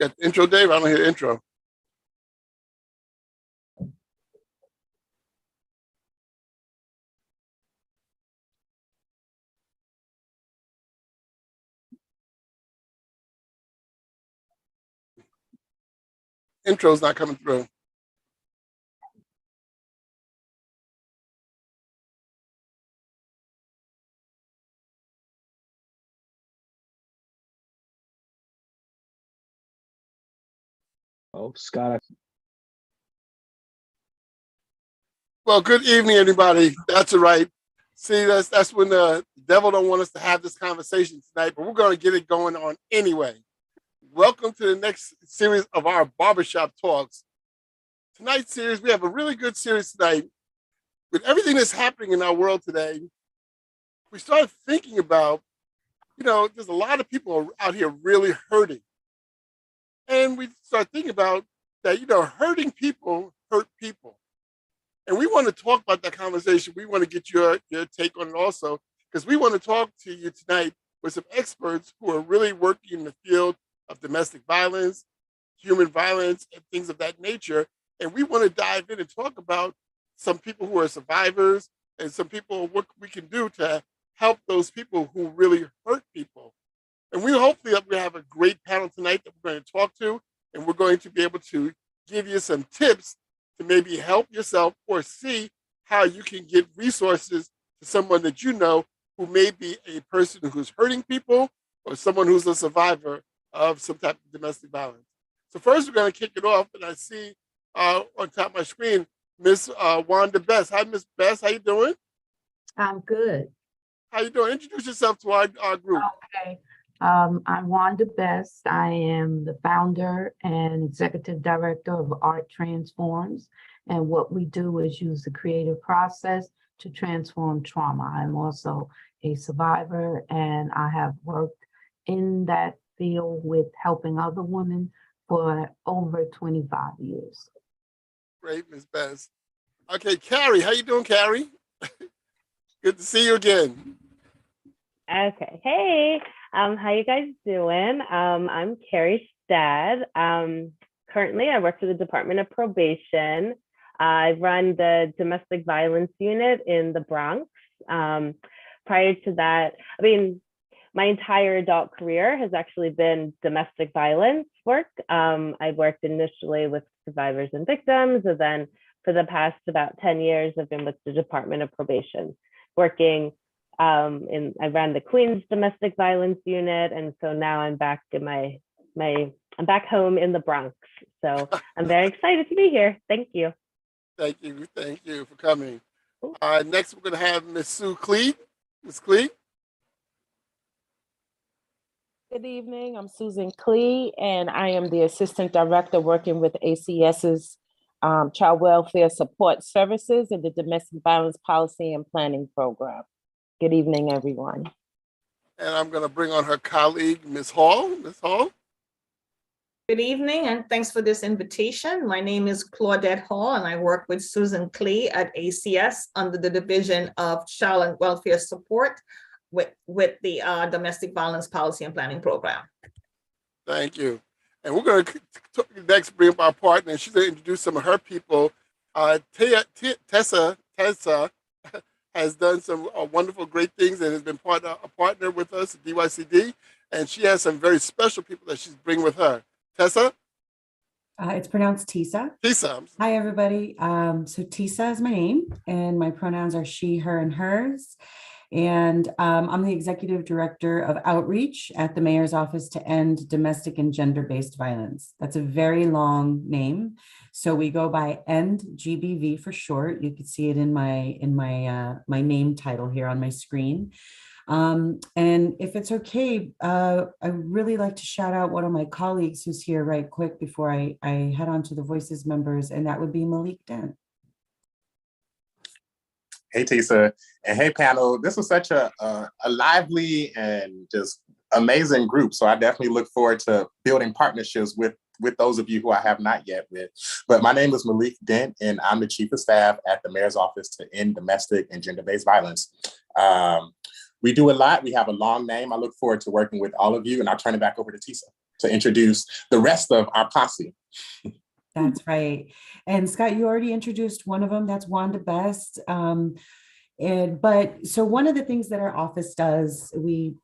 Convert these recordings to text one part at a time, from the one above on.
Got the intro, Dave? I don't hear the intro. Intro's not coming through. Oh, Scott. Well, good evening, everybody. That's right. See, that's when the devil don't want us to have this conversation tonight, but we're going to get it going on anyway. Welcome to the next series of our Barbershop Talks. Tonight's series, we have a really good series tonight. With everything that's happening in our world today, we started thinking about, there's a lot of people out here really hurting. And we start thinking about that, hurting people hurt people. And we want to talk about that conversation. We want to get your take on it also, because we want to talk to you tonight with some experts who are really working in the field of domestic violence, human violence, and things of that nature. And we want to dive in and talk about some people who are survivors and some people, what we can do to help those people who really hurt people. And we hopefully we have a great panel tonight that we're going to talk to, and we're going to be able to give you some tips to maybe help yourself or see how you can get resources to someone that you know who may be a person who's hurting people or someone who's a survivor of some type of domestic violence. So first we're going to kick it off, and I see on top of my screen, Miss Wanda Best. Hi, Miss Best. How you doing? I'm good. How you doing? Introduce yourself to our group. Okay. I'm Wanda Best. I am the founder and executive director of Art Transforms. And what we do is use the creative process to transform trauma. I'm also a survivor, and I have worked in that field with helping other women for over 25 years. Great, Miss Best. Okay, Carrie, how you doing, Carrie? Good to see you again. Okay. Hey, how you guys doing? I'm Carrie Stad. Currently, I work for the Department of Probation. I run the domestic violence unit in the Bronx. Prior to that, my entire adult career has actually been domestic violence work. I worked initially with survivors and victims, and then for the past about 10 years, I've been with the Department of Probation, working I ran the Queens domestic violence unit, and so now I'm back in I'm back home in the Bronx. So I'm very excited to be here. Thank you. Thank you for coming. Next, we're going to have Miss Sue Clee. Miss Clee. Good evening. I'm Susan Clee, and I am the assistant director working with ACS's Child Welfare Support Services in the Domestic Violence Policy and Planning Program. Good evening, everyone. And I'm going to bring on her colleague, Ms. Hall. Ms. Hall. Good evening, and thanks for this invitation. My name is Claudette Hall, and I work with Susan Clee at ACS under the Division of Child and Welfare Support with the Domestic Violence Policy and Planning Program. Thank you. And we're going to next bring up our partner, and she's going to introduce some of her people. Tessa has done some wonderful, great things and has been a partner with us at DYCD. And she has some very special people that she's bringing with her. Tessa? It's pronounced Tisa. Tisa. Hi, everybody. So Tisa is my name, and my pronouns are she, her, and hers. And I'm the executive director of outreach at the mayor's office to end domestic and gender-based violence. That's a very long name. So we go by END GBV for short. You can see it in my name title here on my screen. And if it's okay, I'd really like to shout out one of my colleagues who's here right quick before I head on to the Voices members, and that would be Malik Dent. Hey, Tisa, and hey, panel. This was such a lively and just amazing group. So I definitely look forward to building partnerships with those of you who I have not yet with. But my name is Malik Dent, and I'm the Chief of Staff at the Mayor's Office to End Domestic and Gender-Based Violence. We do a lot. We have a long name. I look forward to working with all of you, and I'll turn it back over to Tisa. to introduce the rest of our posse. That's right. And Scott, you already introduced one of them. That's Wanda Best. So one of the things that our office does, we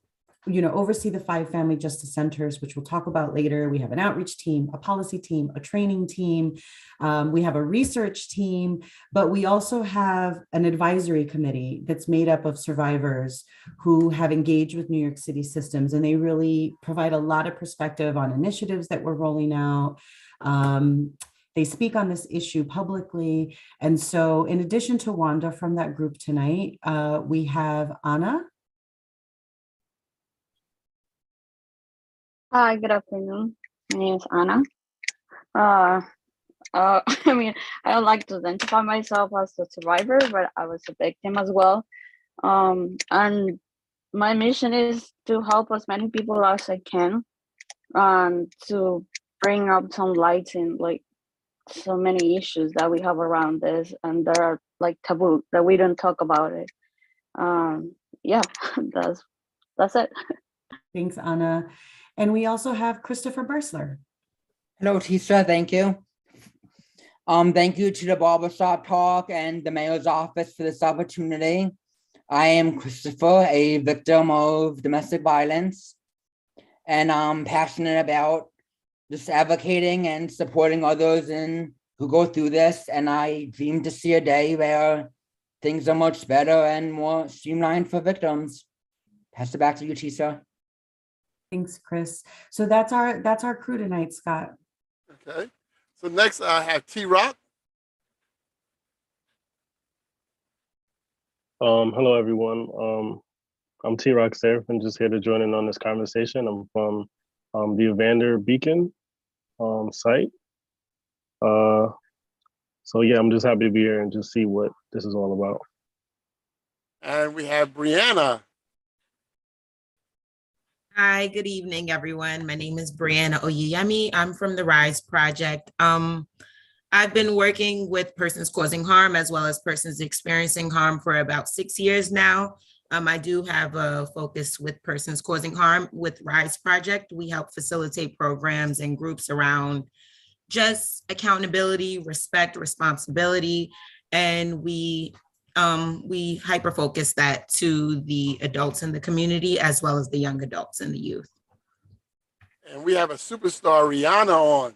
oversee the 5 family justice centers, which we'll talk about later. We have an outreach team, a policy team, a training team. We have a research team, but we also have an advisory committee that's made up of survivors who have engaged with New York City systems, and they really provide a lot of perspective on initiatives that we're rolling out. They speak on this issue publicly. And so in addition to Wanda from that group tonight, we have Anna. Hi, good afternoon. My name is Anna. I mean, I don't like to identify myself as a survivor, but I was a victim as well. And my mission is to help as many people as I can, to bring up some light in like so many issues that we have around this, and that are like taboo, that we don't talk about it. Yeah, that's it. Thanks, Anna. And we also have Christopher Bursler. Hello, Tisha. Thank you. Thank you to the Barbershop Talk and the Mayor's Office for this opportunity. I am Christopher, a victim of domestic violence, and I'm passionate about just advocating and supporting others who go through this. And I dream to see a day where things are much better and more streamlined for victims. Pass it back to you, Tisha. Thanks, Chris. So that's our crew tonight, Scott. Okay. So next I have T-Rock. Hello, everyone. I'm T-Rock Seraphin, just here to join in on this conversation. I'm from the Evander Beacon site. So yeah, I'm just happy to be here and just see what this is all about. And we have Brianna. Hi, good evening, everyone. My name is Brianna Oyeyemi. I'm from the RISE Project. I've been working with persons causing harm as well as persons experiencing harm for about 6 years now. I do have a focus with persons causing harm with RISE Project. We help facilitate programs and groups around just accountability, respect, responsibility, and we hyper focus that to the adults in the community as well as the young adults and the youth. And we have a superstar, Rihanna, on.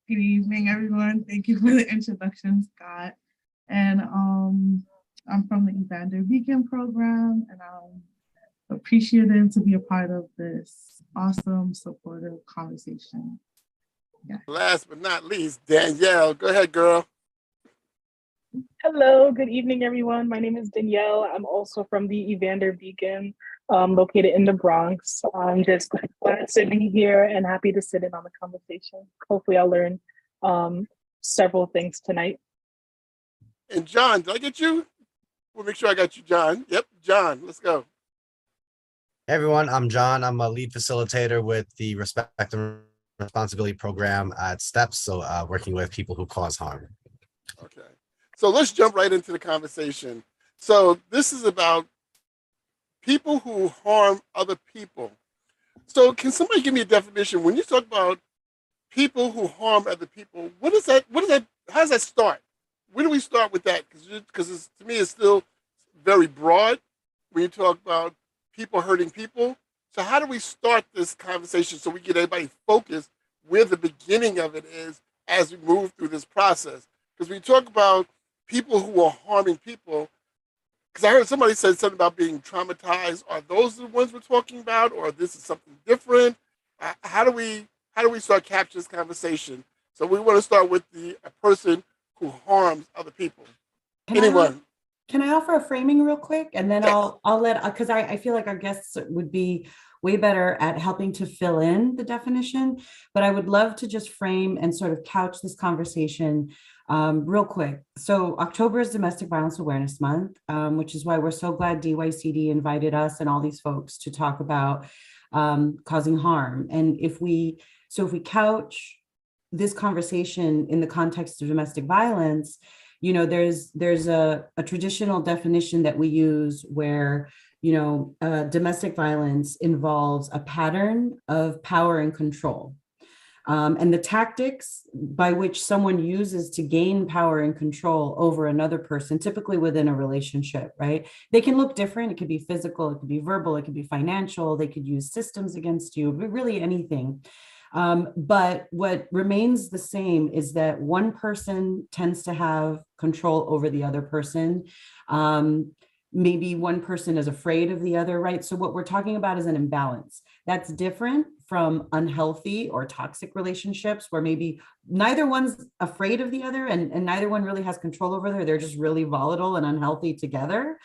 Good evening, everyone. Thank you for the introduction, Scott. And I'm from the Evander Beacon program, and I'm appreciative to be a part of this awesome, supportive conversation. Yeah. Last but not least, Danielle. Go ahead, girl. Hello, good evening, everyone. My name is Danielle. I'm also from the Evander Beacon, located in the Bronx. I'm just glad to be here and happy to sit in on the conversation. Hopefully I'll learn several things tonight. And John, did I get you? We'll make sure I got you, John. Yep, John, let's go. Hey everyone, I'm John. I'm a lead facilitator with the Respect and Responsibility program at STEPS, so working with people who cause harm. Okay, so let's jump right into the conversation. So this is about people who harm other people. So can somebody give me a definition? When you talk about people who harm other people, what is that? How does that start? Where do we start with that? Because to me, it's still very broad when you talk about people hurting people. So how do we start this conversation so we get everybody focused where the beginning of it is as we move through this process? Because we talk about people who are harming people, because I heard somebody said something about being traumatized. Are those the ones we're talking about, or this is something different? How do we start capturing this conversation? So we want to start with a person who harms other people. Anyone? Can I offer a framing real quick? And then Yes. I'll let, because I feel like our guests would be way better at helping to fill in the definition, but I would love to just frame and sort of couch this conversation real quick. So October is Domestic Violence Awareness Month, which is why we're so glad DYCD invited us and all these folks to talk about causing harm. And if we couch this conversation in the context of domestic violence, you know, there's a traditional definition that we use where Domestic violence involves a pattern of power and control. And the tactics by which someone uses to gain power and control over another person, typically within a relationship, right? They can look different. It could be physical, it could be verbal, it could be financial. They could use systems against you, but really anything. But what remains the same is that one person tends to have control over the other person. Maybe one person is afraid of the other, right? So what we're talking about is an imbalance. That's different from unhealthy or toxic relationships where maybe neither one's afraid of the other and neither one really has control over the other. They're just really volatile and unhealthy together.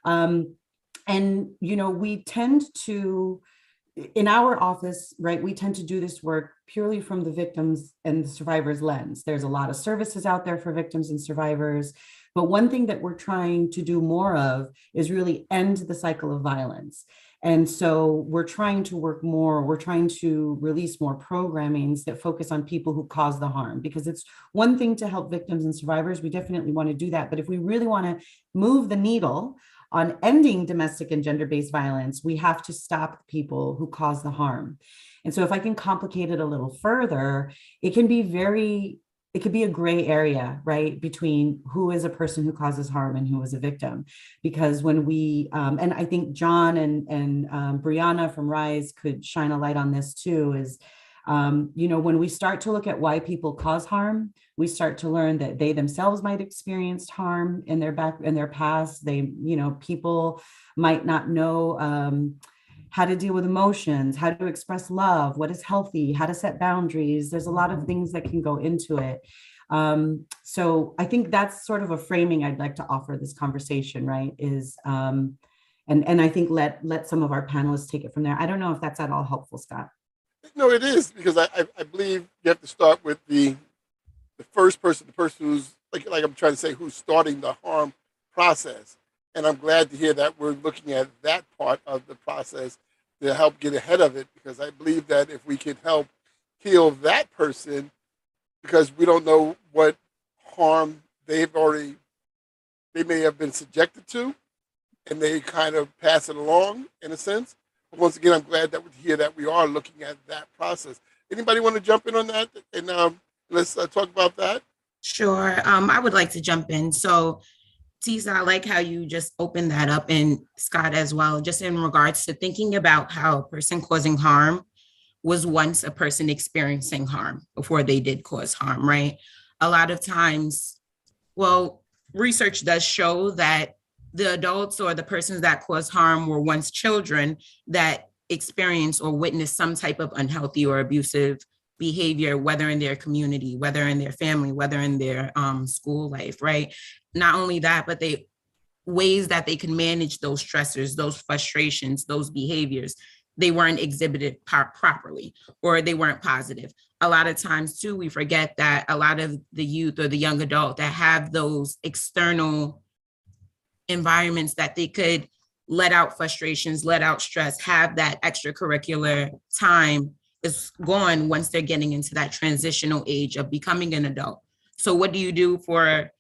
We tend to, in our office, right, we tend to do this work purely from the victims and the survivors lens. There's a lot of services out there for victims and survivors. But one thing that we're trying to do more of is really end the cycle of violence. And so we're trying to work more, we're trying to release more programmings that focus on people who cause the harm, because it's one thing to help victims and survivors. We definitely want to do that. But if we really want to move the needle on ending domestic and gender-based violence, we have to stop people who cause the harm. And so if I can complicate it a little further, it could be a gray area, right, between who is a person who causes harm and who is a victim. Because when we, and I think John and Brianna from RISE could shine a light on this too, is, when we start to look at why people cause harm, we start to learn that they themselves might experienced harm in their past. People might not know how to deal with emotions, how to express love, what is healthy, how to set boundaries. There's a lot of things that can go into it. So I think that's sort of a framing I'd like to offer this conversation, right? Is, and I think let some of our panelists take it from there. I don't know if that's at all helpful, Scott. No, it is, because I believe you have to start with the first person, the person who's, like I'm trying to say, who's starting the harm process. And I'm glad to hear that we're looking at that part of the process to help get ahead of it, because I believe that if we can help heal that person, because we don't know what harm they may have been subjected to, and they kind of pass it along in a sense. But once again, I'm glad that we hear that we are looking at that process. Anybody want to jump in on that? And let's talk about that. Sure. I would like to jump in. So, Tisa, I like how you just opened that up, and Scott as well, just in regards to thinking about how a person causing harm was once a person experiencing harm before they did cause harm, right? A lot of times, well, research does show that the adults or the persons that cause harm were once children that experienced or witnessed some type of unhealthy or abusive behavior, whether in their community, whether in their family, whether in their school life, right? Not only that, but ways that they can manage those stressors, those frustrations, those behaviors, they weren't exhibited properly, or they weren't positive. A lot of times too, we forget that a lot of the youth or the young adult that have those external environments that they could let out frustrations, let out stress, have that extracurricular time is gone once they're getting into that transitional age of becoming an adult. So what do you do for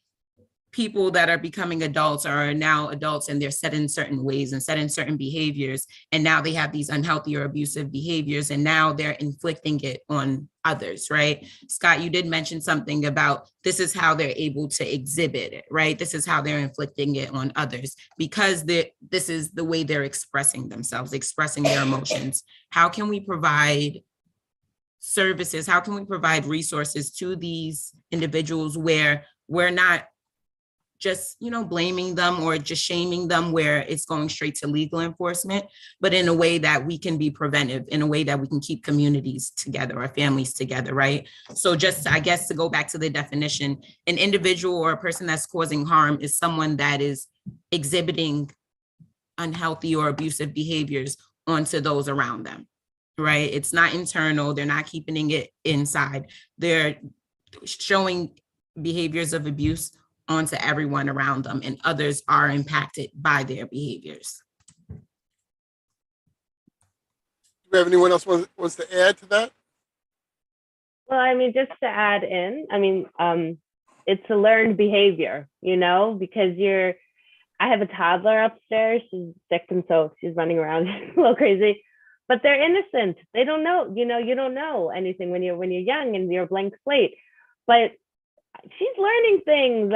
people that are becoming adults or are now adults, and they're set in certain ways and set in certain behaviors, and now they have these unhealthy or abusive behaviors, and now they're inflicting it on others, right? Scott, you did mention something about this is how they're able to exhibit it, right? This is how they're inflicting it on others, because this is the way they're expressing themselves, expressing their emotions. How can we provide services? How can we provide resources to these individuals where we're not just, blaming them or just shaming them where it's going straight to legal enforcement, but in a way that we can be preventive, in a way that we can keep communities together or families together, right? So just, I guess, to go back to the definition, an individual or a person that's causing harm is someone that is exhibiting unhealthy or abusive behaviors onto those around them, right? It's not internal. They're not keeping it inside. They're showing behaviors of abuse onto everyone around them, and others are impacted by their behaviors. Do we have anyone else wants to add to that? Well, just to add in, it's a learned behavior, because I have a toddler upstairs. She's 6, and so she's running around a little crazy. But they're innocent. They don't know. You don't know anything when you're young and you're a blank slate. But she's learning things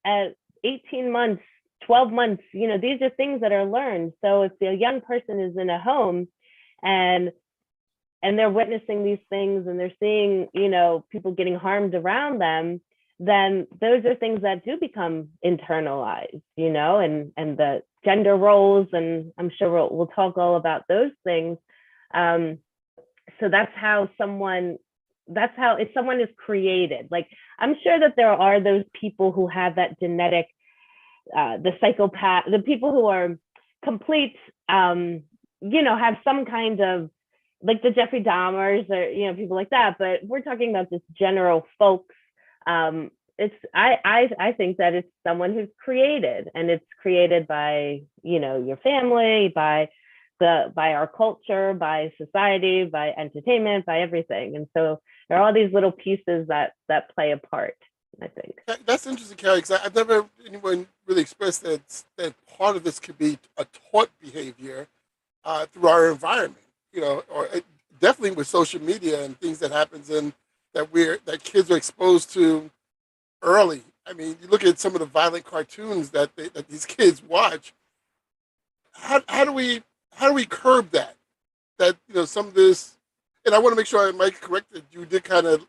at 18 months, 12 months. These are things that are learned. So if the young person is in a home and they're witnessing these things and they're seeing, people getting harmed around them, then those are things that do become internalized, and the gender roles, and I'm sure we'll talk all about those things. So if someone is created, like, I'm sure that there are those people who have that genetic, the psychopath, the people who are complete, have some kind of, like the Jeffrey Dahmers or, people like that, but we're talking about just general folks. I think that it's someone who's created, and it's created by, your family, by our culture, by society, by entertainment, by everything. And so there are all these little pieces that play a part, I think. That's interesting, Carrie, because I've never anyone really expressed that part of this could be a taught behavior through our environment, or definitely with social media and things that happens in that kids are exposed to early. I mean, you look at some of the violent cartoons that these kids watch. How do we curb that? That some of this, and I want to make sure I might correct that you did kind of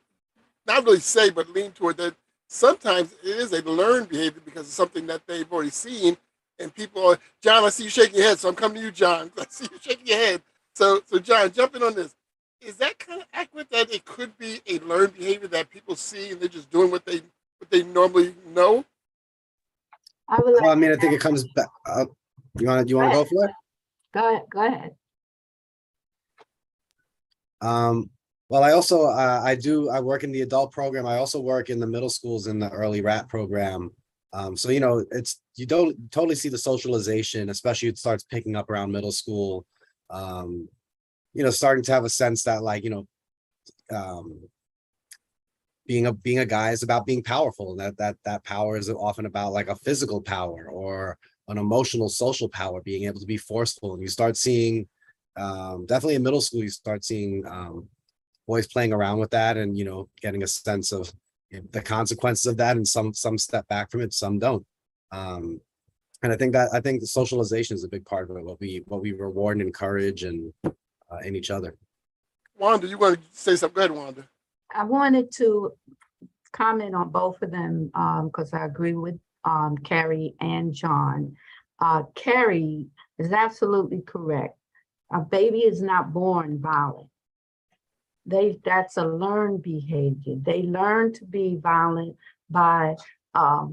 not really say, but lean toward that. Sometimes it is a learned behavior because it's something that they've already seen, and people are. John, I see you shaking your head, so I'm coming to you, John. I see you shaking your head. So John, jump in on this. Is that kind of accurate that it could be a learned behavior that people see and they're just doing what they normally know? I think it comes back. You want to go for it? Go ahead. Well, I also I work in the adult program. I also work in the middle schools in the early RAT program. So you don't totally see the socialization, especially it starts picking up around middle school. Starting to have a sense that, like, being a guy is about being powerful, and that power is often about like a physical power or an emotional social power, being able to be forceful. And you start seeing, definitely in middle school, you start seeing boys playing around with that and getting a sense of the consequences of that, and some step back from it, some don't. And I think the socialization is a big part of it, what we reward and encourage and in each other. Wanda, you want to say something? Go ahead, Wanda. I wanted to comment on both of them because I agree with Carrie and John. Carrie is absolutely correct. A baby is not born violent. That's a learned behavior. They learn to be violent by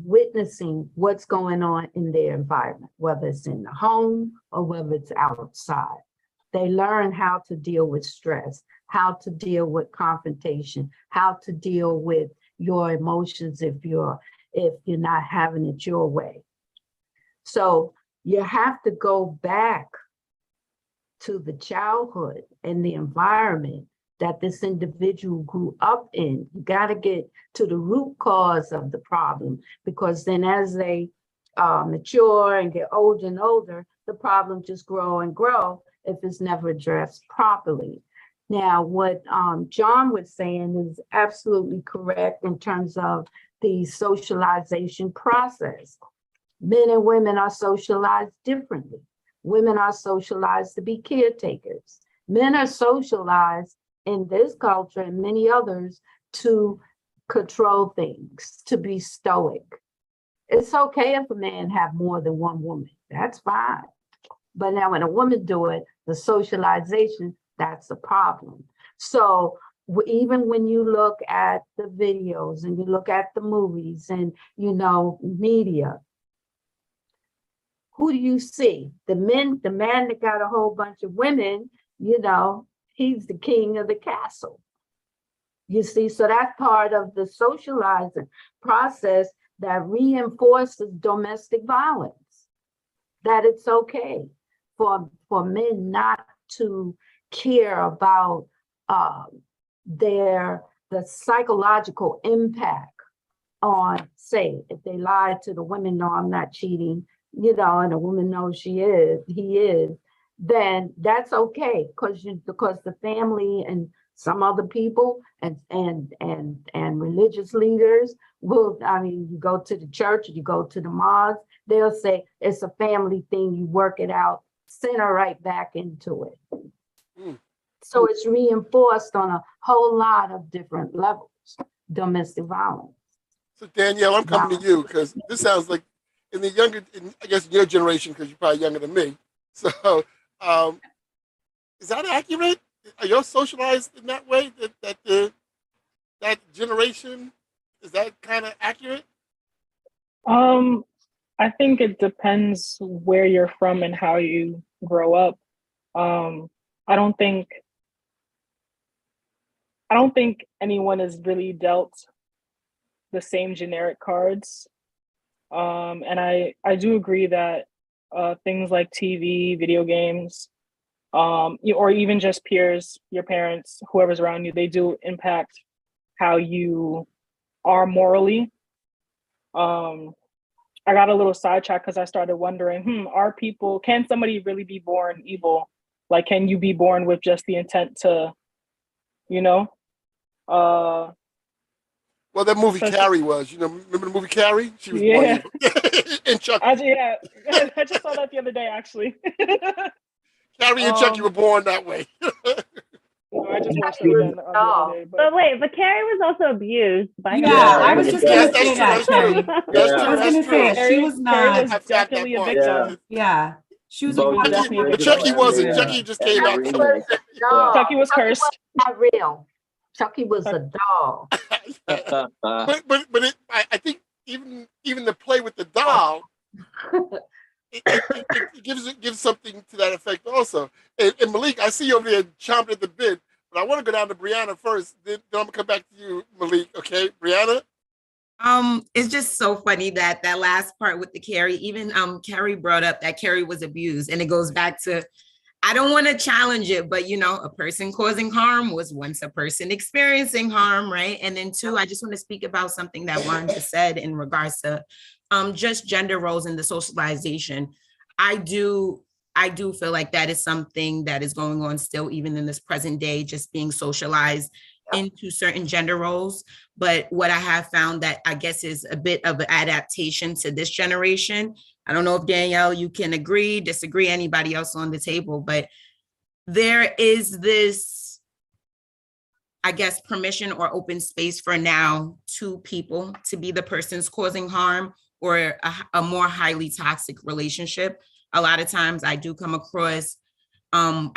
witnessing what's going on in their environment, whether it's in the home or whether it's outside. They learn how to deal with stress, how to deal with confrontation, how to deal with your emotions if you're not having it your way. So you have to go back to the childhood and the environment that this individual grew up in. You got to get to the root cause of the problem, because then as they mature and get older and older, the problem just grow and grow if it's never addressed properly. Now, what John was saying is absolutely correct in terms of the socialization process. Men and women are socialized differently. Women are socialized to be caretakers. Men are socialized in this culture and many others to control things, to be stoic. It's okay if a man have more than one woman. That's fine. But now when a woman do it, the socialization, that's a problem. So even when you look at the videos and you look at the movies and, media, who do you see? The man that got a whole bunch of women, he's the king of the castle. You see, so that's part of the socializing process that reinforces domestic violence, that it's okay for men not to care about the psychological impact on, say, if they lie to the women, no, I'm not cheating. and a woman knows he is, then that's okay, because the family and some other people and religious leaders will, you go to the church, you go to the mosque, they'll say it's a family thing, you work it out, send her right back into it. So it's reinforced on a whole lot of different levels, domestic violence. So Danielle, I'm coming to you because this sounds like I guess your generation, because you're probably younger than me. So is that accurate? Are you socialized in that way? That generation, is that kind of accurate? I think it depends where you're from and how you grow up. I don't think anyone is really dealt the same generic cards. And I do agree that things like TV, video games, or even just peers, your parents, whoever's around you, they do impact how you are morally. I got a little sidetracked because I started wondering, can somebody really be born evil? Like, can you be born with just the intent to, Well, that movie Carrie was, remember the movie Carrie? She was born evil. And Chucky. I just saw that the other day, actually. Carrie and Chucky were born that way. I just watched it again the other day. But Carrie was also abused by her I was just going to say that, Carrie. I was going to say she was not. Carrie was definitely a victim. Yeah. She was but Chucky wasn't. Chucky just came out. Chucky was cursed. Not real. Chucky was a doll. but I think even the play with the doll, it gives something to that effect also. And Malik, I see you over there chomping at the bit, but I want to go down to Brianna first. Then I'm gonna come back to you, Malik. Okay, Brianna. It's just so funny that last part with the Carrie. Even Carrie brought up that Carrie was abused, and it goes back to, I don't want to challenge it, but a person causing harm was once a person experiencing harm, right? And then two, I just want to speak about something that Juan just said in regards to just gender roles and the socialization. I do feel like that is something that is going on still, even in this present day, just being socialized into certain gender roles. But what I have found that I guess is a bit of an adaptation to this generation. I don't know if Danielle, you can agree, disagree, anybody else on the table, but there is this, I guess, permission or open space for now two people to be the persons causing harm or a more highly toxic relationship. A lot of times I do come across a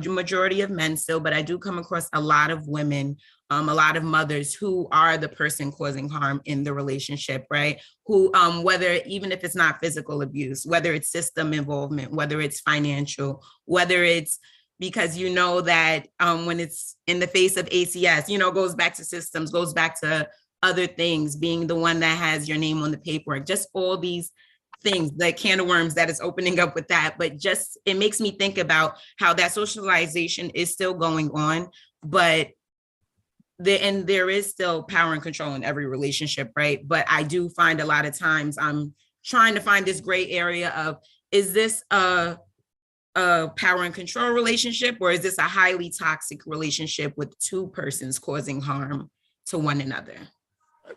majority of men still, but I do come across a lot of women, a lot of mothers who are the person causing harm in the relationship, right? Who, whether, even if it's not physical abuse, whether it's system involvement, whether it's financial, whether it's because that when it's in the face of ACS, goes back to systems, goes back to other things, being the one that has your name on the paperwork, just all these things, the can of worms that is opening up with that. But just, it makes me think about how that socialization is still going on, but there is still power and control in every relationship, right? But I do find a lot of times I'm trying to find this gray area of, is this a power and control relationship, or is this a highly toxic relationship with two persons causing harm to one another?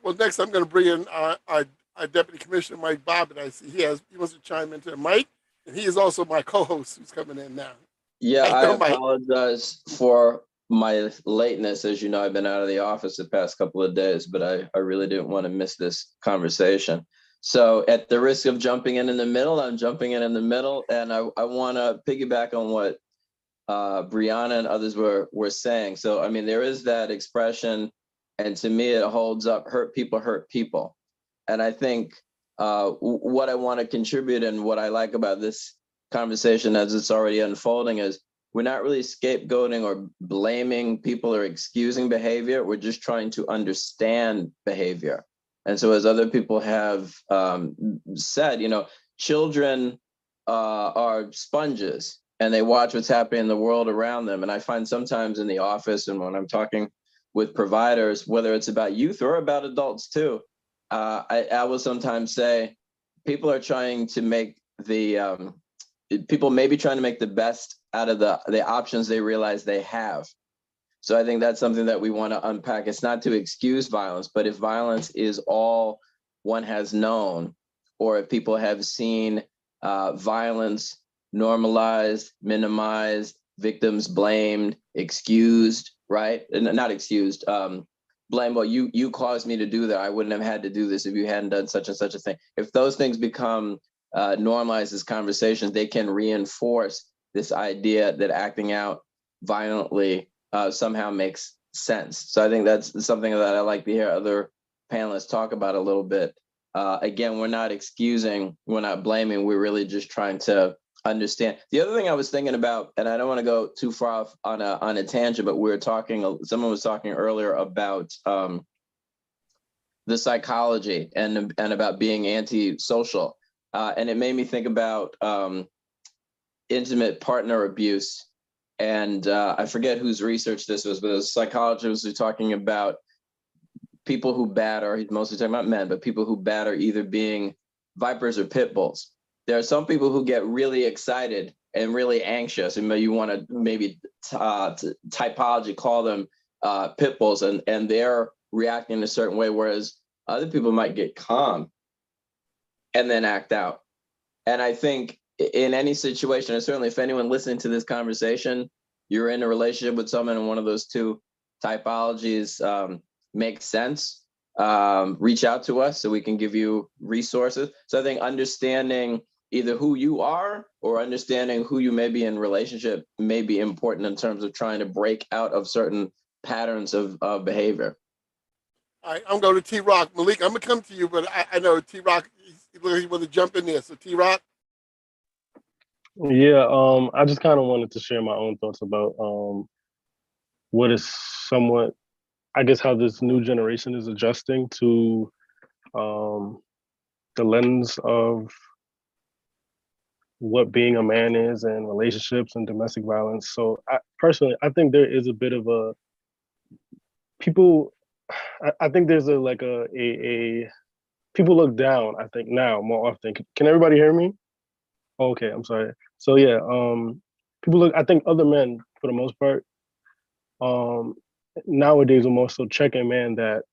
Well, next I'm going to bring in our Deputy Commissioner Mike Bob, and I see he wants to chime into the mic, and he is also my co-host who's coming in now. Yeah, I apologize for my lateness. As you know, I've been out of the office the past couple of days, but I really didn't want to miss this conversation. So at the risk of jumping in the middle, I'm jumping in the middle, and I want to piggyback on what Brianna and others were saying. So, I mean, there is that expression, and to me, it holds up: hurt people hurt people. And I think what I want to contribute and what I like about this conversation as it's already unfolding is we're not really scapegoating or blaming people or excusing behavior. We're just trying to understand behavior. And so as other people have said, children are sponges and they watch what's happening in the world around them. And I find sometimes in the office and when I'm talking with providers, whether it's about youth or about adults too, I will sometimes say, people are trying to make people may be trying to make the best out of the options they realize they have. So I think that's something that we want to unpack. It's not to excuse violence, but if violence is all one has known, or if people have seen violence normalized, minimized, victims blamed, excused, right? And not excused, blame, well, you caused me to do that. I wouldn't have had to do this if you hadn't done such and such a thing. If those things become normalized as conversations, they can reinforce this idea that acting out violently somehow makes sense. So I think that's something that I like to hear other panelists talk about a little bit. Again, we're not excusing, we're not blaming, we're really just trying to understand. The other thing I was thinking about, and I don't want to go too far off on a tangent, but we were talking, someone was talking earlier about the psychology and about being antisocial. And it made me think about intimate partner abuse. And I forget whose research this was, but a psychologist was talking about people who batter, he's mostly talking about men, but people who batter either being vipers or pit bulls. There are some people who get really excited and really anxious, and you want to maybe typology call them pit bulls, and they're reacting in a certain way, whereas other people might get calm and then act out. And I think in any situation, and certainly if anyone listening to this conversation, you're in a relationship with someone and one of those two typologies makes sense, reach out to us so we can give you resources. So I think understanding either who you are or understanding who you may be in relationship may be important in terms of trying to break out of certain patterns of behavior. All right, I'm going to T-Rock. Malik, I'm going to come to you, but I know T-Rock, he want to jump in there. So T-Rock? Yeah, I just kind of wanted to share my own thoughts about what is somewhat, I guess, how this new generation is adjusting to the lens of what being a man is and relationships and domestic violence. So personally, I think there is a bit of a I think there's a people look down, I think now more often. Can everybody hear me? Okay, I'm sorry. So yeah, people look, I think other men for the most part, nowadays are more so checking man that,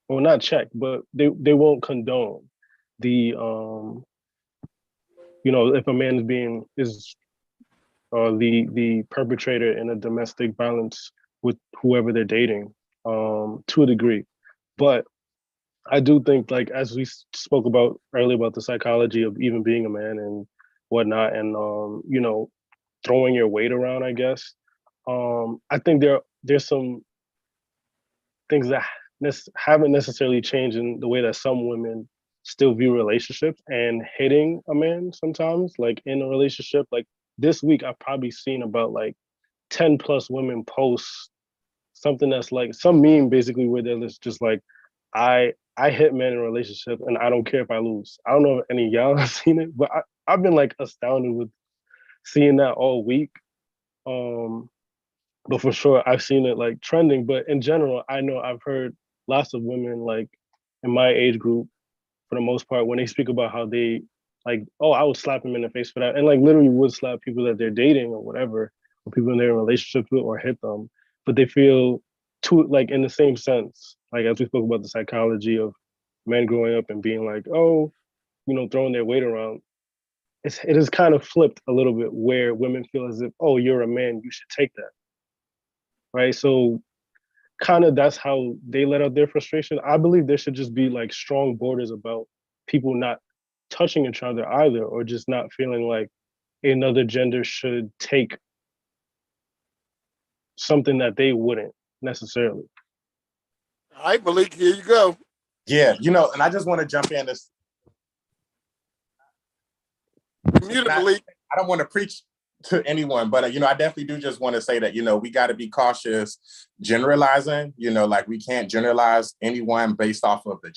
well, not check, but they won't condone the if a man is the perpetrator in a domestic violence with whoever they're dating, to a degree. But I do think, like, as we spoke about earlier about the psychology of even being a man and whatnot, and throwing your weight around, I guess. I think there's some things that haven't necessarily changed in the way that some women still view relationships and hitting a man sometimes, like in a relationship. Like this week, I've probably seen about like 10 plus women post something that's like some meme basically where they're just like, I hit men in a relationship and I don't care if I lose. I don't know if any of y'all have seen it, but I've been like astounded with seeing that all week. But for sure, I've seen it like trending. But in general, I know I've heard lots of women like in my age group, for the most part, when they speak about how they like, oh, I would slap them in the face for that, and like literally would slap people that they're dating or whatever, or people they're in relationships with, or hit them. But they feel like in the same sense, like as we spoke about the psychology of men growing up and being like, oh, throwing their weight around. It is kind of flipped a little bit where women feel as if, oh, you're a man, you should take that. Right. So kind of that's how they let out their frustration. I believe there should just be like strong borders about people not touching each other either, or just not feeling like another gender should take something that they wouldn't necessarily. All right, Malik, here you go. Yeah, and I just want to jump in this. I don't want to preach to anyone, but I definitely do just want to say that we got to be cautious generalizing. Like we can't generalize anyone based off of the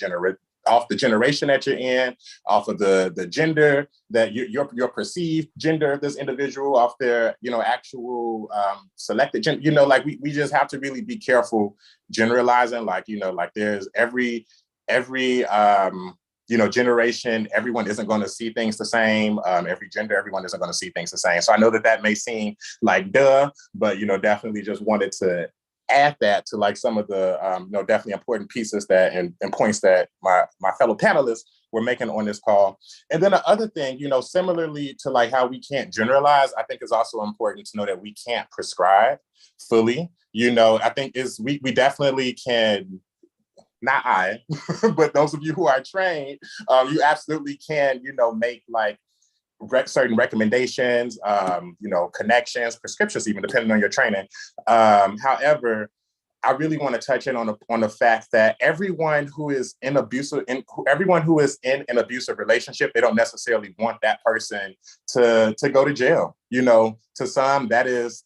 generation that you're in, off of the gender that your perceived gender of this individual, off their actual selected gender. Like we just have to really be careful generalizing. Like like there's every generation, everyone isn't going to see things the same. Every gender, everyone isn't going to see things the same. So I know that may seem like duh, but definitely just wanted to add that to like some of the definitely important pieces that and points that my fellow panelists were making on this call. And then the other thing, similarly to like how we can't generalize, I think is also important to know that we can't prescribe fully. I think we definitely can. Not I, but those of you who are trained, you absolutely can, make like certain recommendations, connections, prescriptions, even depending on your training. However, I really want to touch in on the fact that everyone who is in an abusive relationship, they don't necessarily want that person to go to jail. To some, that is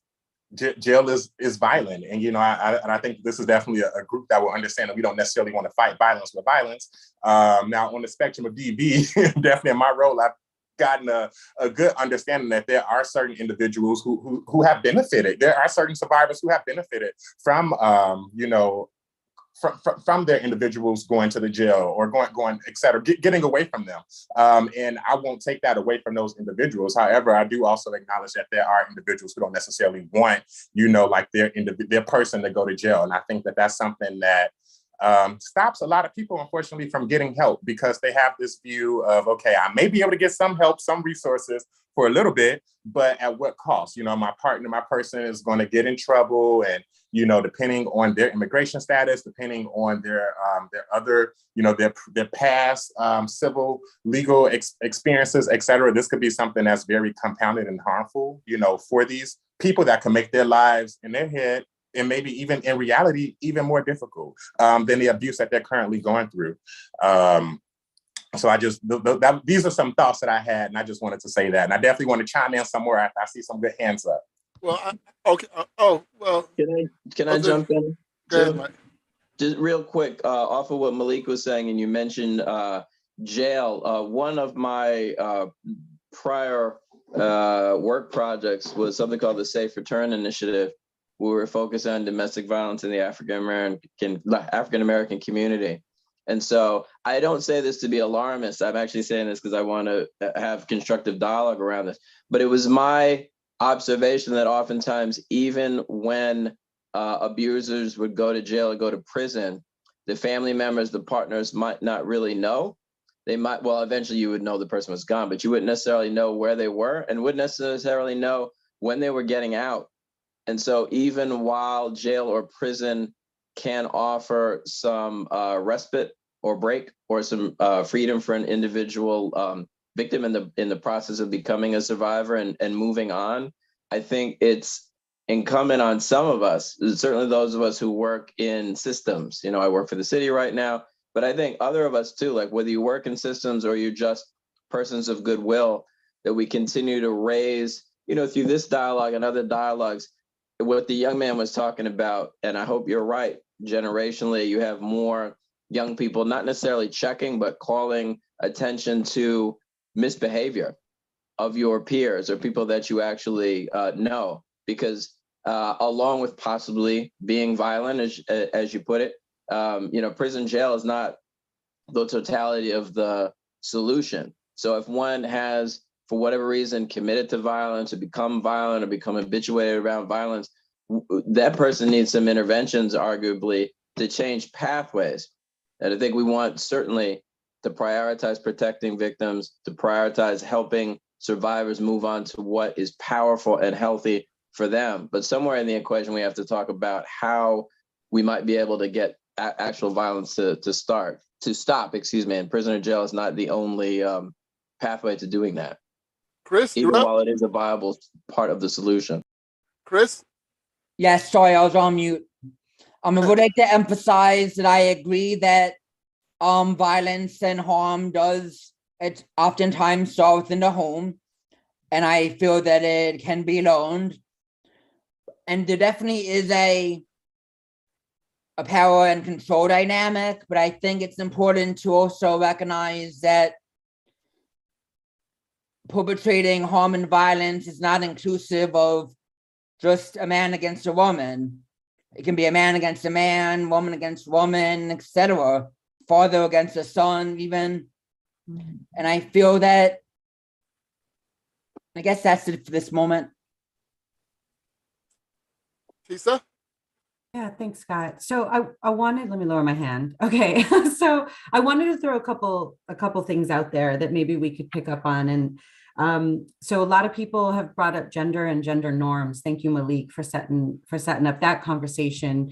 jail is violent. And, I think this is definitely a group that will understand that we don't necessarily want to fight violence with violence. Now, on the spectrum of DB, definitely in my role, I've gotten a good understanding that there are certain individuals who have benefited. There are certain survivors who have benefited from, from their individuals going to the jail or going, et cetera, getting away from them. And I won't take that away from those individuals. However, I do also acknowledge that there are individuals who don't necessarily want, like their person to go to jail. And I think that that's something that stops a lot of people, unfortunately, from getting help because they have this view of, okay, I may be able to get some help, some resources for a little bit, but at what cost? My partner, my person is going to get in trouble, and depending on their immigration status, depending on their other, their past civil legal experiences, et cetera, this could be something that's very compounded and harmful, for these people that can make their lives in their head and maybe even in reality, even more difficult than the abuse that they're currently going through. So these are some thoughts that I had, and I just wanted to say that. And I definitely want to chime in somewhere after I see some good hands up. Well, Can I jump in? Go ahead, Mike. Just real quick, off of what Malik was saying, and you mentioned jail. One of my prior work projects was something called the Safe Return Initiative. We were focused on domestic violence in the African American community. And so I don't say this to be alarmist. I'm actually saying this because I want to have constructive dialogue around this. But it was my observation that oftentimes, even when abusers would go to jail or go to prison, the family members, the partners might not really know. They might, well, eventually you would know the person was gone, but you wouldn't necessarily know where they were and wouldn't necessarily know when they were getting out. And so even while jail or prison can offer some respite or break or some freedom for an individual victim in the process of becoming a survivor and moving on, I think it's incumbent on some of us, certainly those of us who work in systems. I work for the city right now, but I think other of us too, like whether you work in systems or you're just persons of goodwill, that we continue to raise, through this dialogue and other dialogues, what the young man was talking about. And I hope you're right. Generationally, you have more young people, not necessarily checking, but calling attention to misbehavior of your peers or people that you actually know, because along with possibly being violent, as you put it, prison jail is not the totality of the solution. So if one has, for whatever reason, committed to violence or become violent or become habituated around violence, that person needs some interventions, arguably, to change pathways. And I think we want certainly to prioritize protecting victims, to prioritize helping survivors move on to what is powerful and healthy for them. But somewhere in the equation, we have to talk about how we might be able to get actual violence to stop, and prison or jail is not the only pathway to doing that. Chris, even while it is a viable part of the solution. Chris? Yes, sorry, I was on mute. I would like to emphasize that I agree that violence and harm it oftentimes start within the home, and I feel that it can be learned. And there definitely is a power and control dynamic, but I think it's important to also recognize that perpetrating harm and violence is not inclusive of just a man against a woman. It can be a man against a man, woman against woman, etc. Father against a son, even. And I feel that, I guess that's it for this moment. Tisa? Yeah, thanks, Scott. So I wanted, let me lower my hand. Okay, so I wanted to throw a couple things out there that maybe we could pick up on. And so a lot of people have brought up gender and gender norms. Thank you, Malik, for setting up that conversation.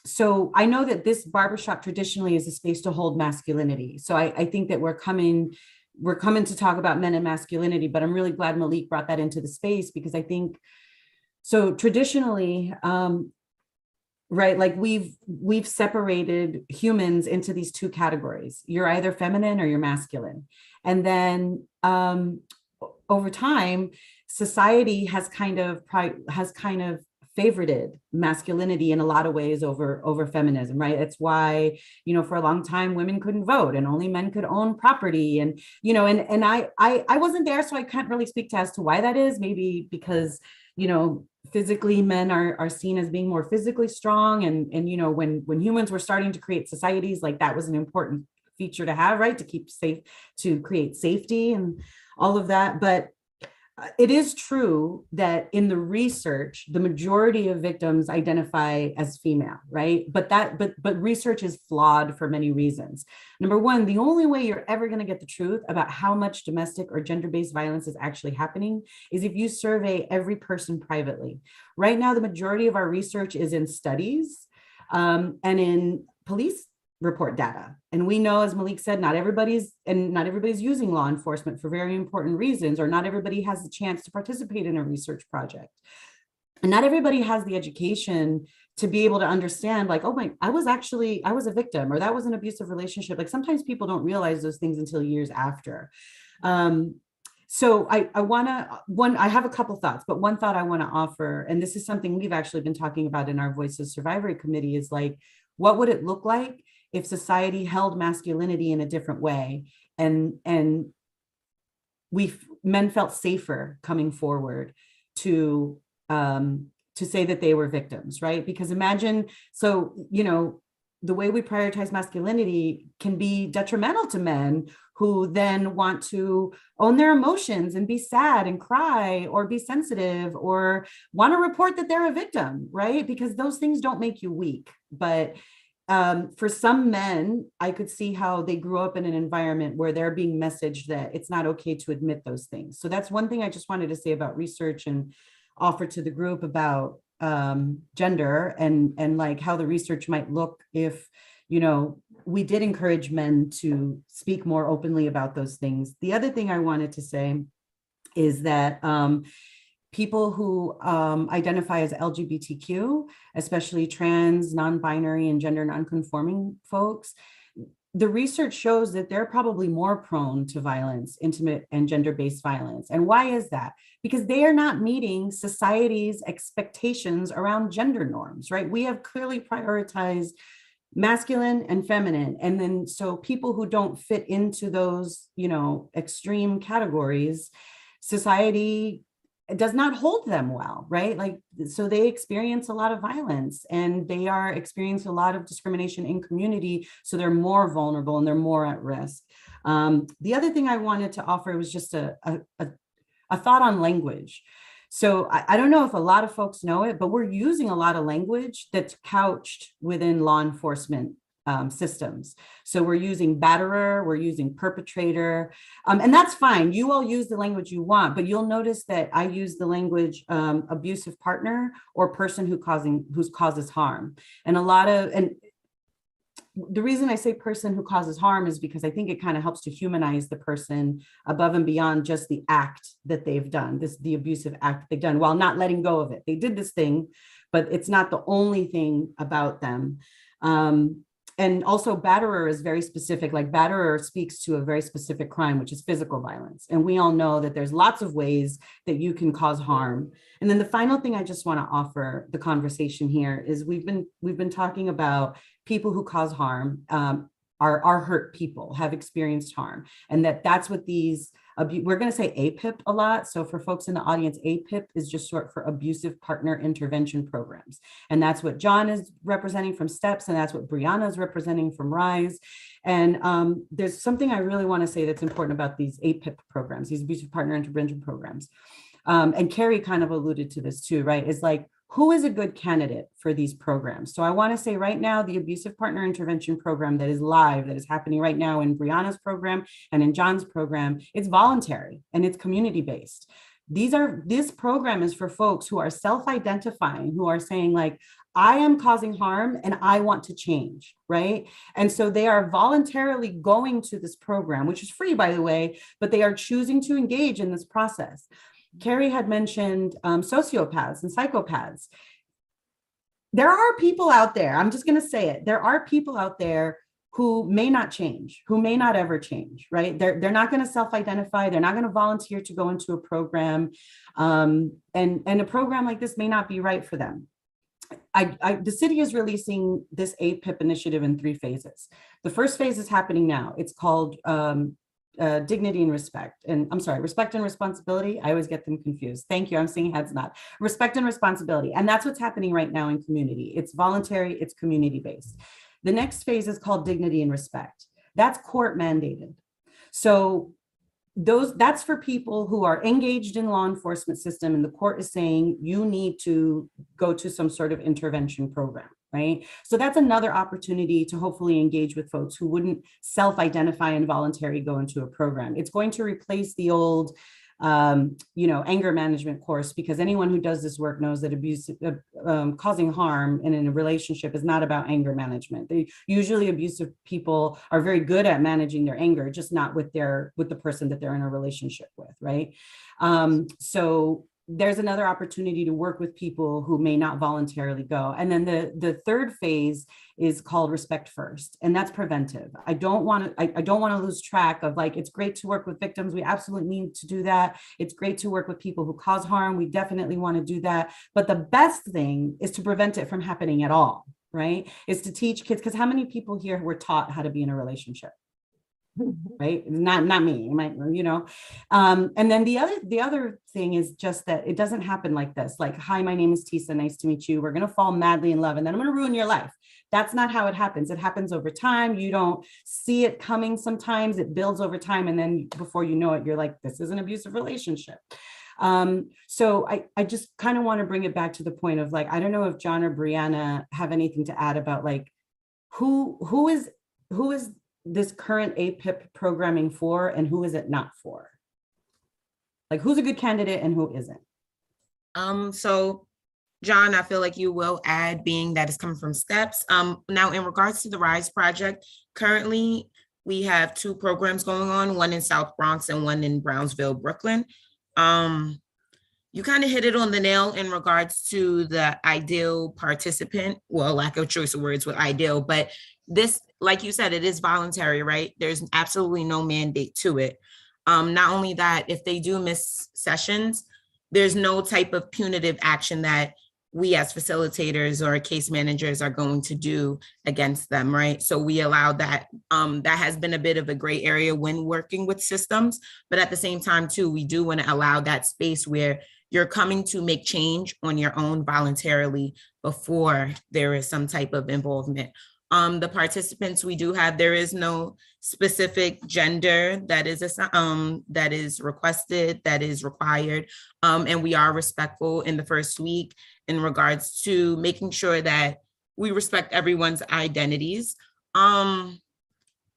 So I know that this barbershop traditionally is a space to hold masculinity. So I think that we're coming to talk about men and masculinity, but I'm really glad Malik brought that into the space, because I think, so traditionally, right, like we've separated humans into these two categories. You're either feminine or you're masculine. And then over time, society has kind of favorited masculinity in a lot of ways over feminism, right? It's why, for a long time, women couldn't vote and only men could own property. And, and I wasn't there, so I can't really speak to as to why that is. Maybe because, physically men are seen as being more physically strong. And when humans were starting to create societies, like that was an important feature to have, right? To keep safe, to create safety and all of that. But it is true that in the research, the majority of victims identify as female, right? But research is flawed for many reasons. Number one, the only way you're ever going to get the truth about how much domestic or gender-based violence is actually happening is if you survey every person privately. Right now, the majority of our research is in studies and in police report data. And we know, as Malik said, not everybody's using law enforcement for very important reasons, or not everybody has the chance to participate in a research project. And not everybody has the education to be able to understand, like, oh I was a victim, or that was an abusive relationship. Like sometimes people don't realize those things until years after. So I have a couple thoughts, but one thought I want to offer, and this is something we've actually been talking about in our Voices Survivory Committee, is like, what would it look like if society held masculinity in a different way, and men felt safer coming forward to say that they were victims, right? Because imagine, so, the way we prioritize masculinity can be detrimental to men who then want to own their emotions and be sad and cry or be sensitive or want to report that they're a victim, right? Because those things don't make you weak. But for some men, I could see how they grew up in an environment where they're being messaged that it's not okay to admit those things. So that's one thing I just wanted to say about research and offer to the group about gender and like how the research might look if, we did encourage men to speak more openly about those things. The other thing I wanted to say is that people who identify as LGBTQ, especially trans, non-binary, and gender non-conforming folks, the research shows that they're probably more prone to violence, intimate and gender-based violence. And why is that? Because they are not meeting society's expectations around gender norms, right? We have clearly prioritized masculine and feminine. And then so people who don't fit into those, extreme categories, society does not hold them well, right? Like, so they experience a lot of violence and they are experiencing a lot of discrimination in community. So they're more vulnerable and they're more at risk. The other thing I wanted to offer was just a thought on language. So I don't know if a lot of folks know it, but we're using a lot of language that's couched within law enforcement systems. So we're using batterer, we're using perpetrator, and that's fine. You all use the language you want, but you'll notice that I use the language abusive partner or person who causes harm. And the reason I say person who causes harm is because I think it kind of helps to humanize the person above and beyond just the act that they've done, the abusive act they've done, while not letting go of it. They did this thing, but it's not the only thing about them. And also batterer is very specific, like batterer speaks to a very specific crime, which is physical violence. And we all know that there's lots of ways that you can cause harm. And then the final thing I just want to offer the conversation here is we've been talking about people who cause harm, are hurt people, have experienced harm. And that's what these We're going to say APIP a lot. So for folks in the audience, APIP is just short for Abusive Partner Intervention Programs. And that's what John is representing from STEPS, and that's what Brianna is representing from RISE. And there's something I really want to say that's important about these APIP programs, these Abusive Partner Intervention Programs. And Carrie kind of alluded to this too, right? Is like, who is a good candidate for these programs? So I want to say right now, the Abusive Partner Intervention Program that is live, that is happening right now in Brianna's program and in John's program, it's voluntary and it's community-based. This program is for folks who are self-identifying, who are saying like, I am causing harm and I want to change, right? And so they are voluntarily going to this program, which is free, by the way, but they are choosing to engage in this process. Carrie had mentioned sociopaths and psychopaths. There are people out there, I'm just going to say it, there are people out there who may not change, who may not ever change, right? They're not going to self-identify, they're not going to volunteer to go into a program, and a program like this may not be right for them. The city is releasing this APIP initiative in 3 phases. The first phase is happening now. It's called dignity and respect. And I'm sorry, respect and responsibility. I always get them confused. Thank you. I'm seeing heads nod. Respect and responsibility. And that's what's happening right now in community. It's voluntary, it's community-based. The next phase is called dignity and respect. That's court mandated. So that's for people who are engaged in law enforcement system and the court is saying you need to go to some sort of intervention program, right? So that's another opportunity to hopefully engage with folks who wouldn't self-identify and voluntarily go into a program. It's going to replace the old anger management course, because anyone who does this work knows that causing harm in a relationship is not about anger management. Usually abusive people are very good at managing their anger, just not with the person that they're in a relationship with, right? So there's another opportunity to work with people who may not voluntarily go. And then the third phase is called respect first, and that's preventive. I don't want to lose track of, like, it's great to work with victims. We absolutely need to do that. It's great to work with people who cause harm. We definitely want to do that. But the best thing is to prevent it from happening at all, right? Is to teach kids, because how many people here were taught how to be in a relationship? Right? Not me, and then the other thing is just that it doesn't happen like this. Like, hi, my name is Tisa. Nice to meet you. We're going to fall madly in love, and then I'm going to ruin your life. That's not how it happens. It happens over time. You don't see it coming. Sometimes it builds over time. And then before you know it, you're like, this is an abusive relationship. So I just kind of want to bring it back to the point of, like, I don't know if John or Brianna have anything to add about, like, who is this current APIP programming for, and who is it not for? Like, who's a good candidate and who isn't? So John, I feel like you will add, being that it's coming from STEPS. Now, in regards to the RISE project, currently we have 2 programs going on, one in South Bronx and one in Brownsville, Brooklyn. You kind of hit it on the nail in regards to the ideal participant, well, lack of choice of words with ideal, but this, like you said, it is voluntary, right? There's absolutely no mandate to it. Not only that, if they do miss sessions, there's no type of punitive action that we as facilitators or case managers are going to do against them, right? So we allow that. That has been a bit of a gray area when working with systems, but at the same time too, we do want to allow that space where you're coming to make change on your own voluntarily before there is some type of involvement. The participants we do have, there is no specific gender that is requested, that is required. And we are respectful in the first week in regards to making sure that we respect everyone's identities. I